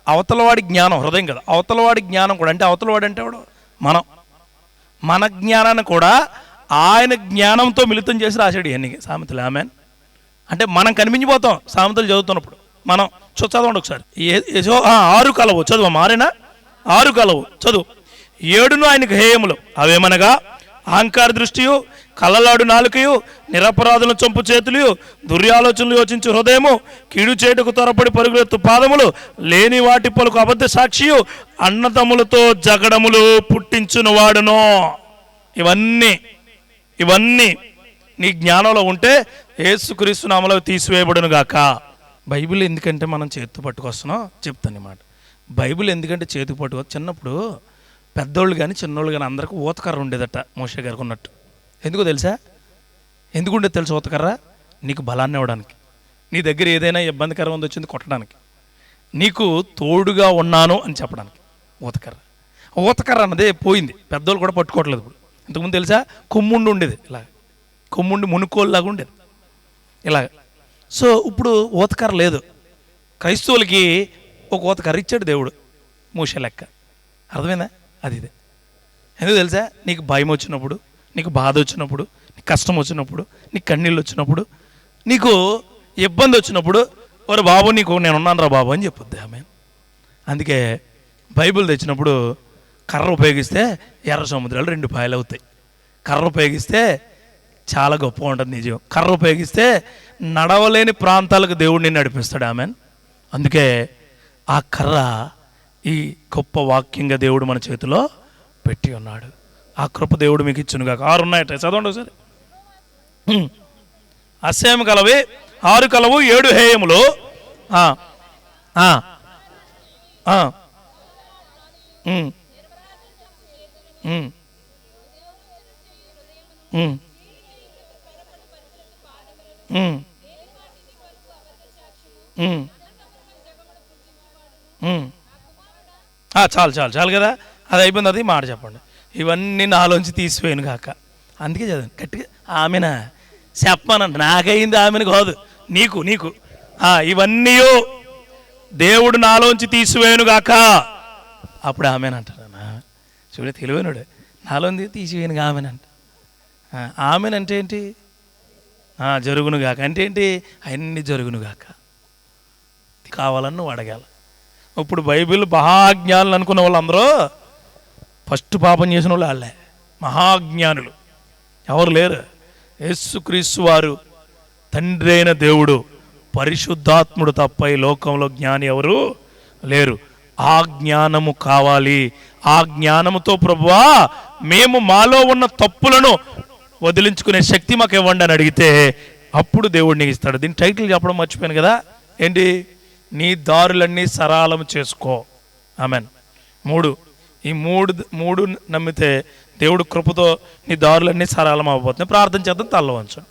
అవతలవాడి జ్ఞానం, హృదయం కదా, అవతలవాడి జ్ఞానం కూడా, అంటే అవతలవాడు అంటే వాడు మన జ్ఞానాన్ని కూడా ఆయన జ్ఞానంతో మిళితం చేసి రాశాడు ఇవన్నీ సామెతలు. ఆమెన్. అంటే మనం కనిపించిపోతాం సామెతలు చదువుతున్నప్పుడు. మనం చదవండి ఒకసారి. 6 కలవు చదువు. మారేనా? 6 కలవు చదువు. 7 ఆయనకు హేయములు, అవేమనగా అహంకార దృష్టియు, కళ్ళలాడు నాలుకయు, నిరపరాధులను చంపు చేతులు, దుర్యాలోచనలు యోచించు హృదయము, కీడు చేటుకు త్వరపడి పరుగులెత్తు పాదములు, లేని వాటి పలుకు అబద్ధ సాక్షియు, అన్నదమ్ములతో జగడములు పుట్టించును వాడును. ఇవన్నీ నీ జ్ఞానంలో ఉంటే యేసుక్రీస్తు నామములో తీసివేయబడును గాక. బైబిల్ ఎందుకంటే మనం చేతితో పట్టుకొస్తున్నాం చెప్తాను ఈ మాట. బైబిల్ ఎందుకంటే చేతికి పట్టుకో, చిన్నప్పుడు పెద్దోళ్ళు కానీ చిన్నోళ్ళు కానీ అందరికీ ఊతకర్ర ఉండేదట మోషే గారికి ఉన్నట్టు. ఎందుకో తెలుసా? ఎందుకుండేది తెలుసు? ఊతకర్ర నీకు బలాన్ని ఇవ్వడానికి, నీ దగ్గర ఏదైనా ఇబ్బందికరం ఉంది వచ్చింది కొట్టడానికి, నీకు తోడుగా ఉన్నాను అని చెప్పడానికి ఊతకర్ర. ఊతకర్ర అన్నదే పోయింది, పెద్దోళ్ళు కూడా పట్టుకోవట్లేదు ఇప్పుడు. ఇంతకుముందు తెలుసా? కొమ్ముండి ఉండేది, ఇలా కొమ్ముండి మునుకోళ్ళలాగా ఉండేది ఇలాగ. సో ఇప్పుడు ఊతకర్ర లేదు. క్రైస్తవులకి ఒక ఊతకర్ర ఇచ్చాడు దేవుడు, మోషే లెక్క. అర్థమైందా? అది ఇదే. ఎందుకు తెలుసా? నీకు భయం వచ్చినప్పుడు, నీకు బాధ వచ్చినప్పుడు, నీకు కష్టం వచ్చినప్పుడు, నీకు కన్నీళ్ళు వచ్చినప్పుడు, నీకు ఇబ్బంది వచ్చినప్పుడు, ఒరే బాబు నీకు నేను ఉన్నాను రా బాబు అని చెప్పొద్దు ఆమె. అందుకే బైబిల్ తెచ్చినప్పుడు కర్ర ఉపయోగిస్తే ఎర్ర సముద్రాలు 2 పాయలు అవుతాయి. కర్ర ఉపయోగిస్తే చాలా గొప్పగా ఉంటుంది నిజం. కర్ర ఉపయోగిస్తే నడవలేని ప్రాంతాలకు దేవుడిని నడిపిస్తాడు ఆమె. అందుకే ఆ కర్ర ఈ గొప్ప వాక్యంగా దేవుడు మన చేతిలో పెట్టి ఉన్నాడు. ఆ కృప దేవుడు మీకు ఇచ్చును కాక. 6 ఉన్నాయట, చదవండి ఒకసారి. అసహ్యం కలవి 6 కలవు, 7 హేయములు. చాలు కదా, అది అయిపోయింది. అది మాట చెప్పండి. ఇవన్నీ నాలోంచి తీసిపోయాను కాక. అందుకే చదవండి గట్టిగా. ఆమెనా చెప్పానంట, నాకైంది ఆమెను కాదు, నీకు ఇవన్నీ దేవుడు నాలోంచి తీసివేయను గాక. అప్పుడు ఆమెనంటాడు. చూడ తెలివైనడు, నాలోంచి తీసివేయను ఆమెనంట. ఆమెనంటే ఏంటి? జరుగును గాక అంటే ఏంటి? అన్నీ జరుగును గాక. కావాలని నువ్వు అడగాల. ఇప్పుడు బైబిల్ మహాజ్ఞానులు అనుకున్న వాళ్ళందరూ ఫస్ట్ పాపం చేసిన వాళ్ళు వాళ్ళే మహాజ్ఞానులు. ఎవరు లేరు. యేసుక్రీస్తు వారు తండ్రి అయిన దేవుడు, పరిశుద్ధాత్ముడు తప్ప ఈ లోకంలో జ్ఞాని ఎవరు లేరు. ఆ జ్ఞానము కావాలి. ఆ జ్ఞానముతో ప్రభువా మేము మాలో ఉన్న తప్పులను వదిలించుకునే శక్తి మాకు ఇవ్వండి అని అడిగితే అప్పుడు దేవుడు నీకు ఇస్తాడు. దీని టైటిల్ చెప్పడం మర్చిపోయాను కదా, ఏంటి? నీ దారులన్నీ సరళం చేసుకో. ఆమెన్. 3 ఈ మూడు నమ్మితే దేవుడు కృపతో నీ దారులన్నీ సరళం అవ్వబోతున్నాయి. ప్రార్థన చేద్దాం. తల్ల వంచండి.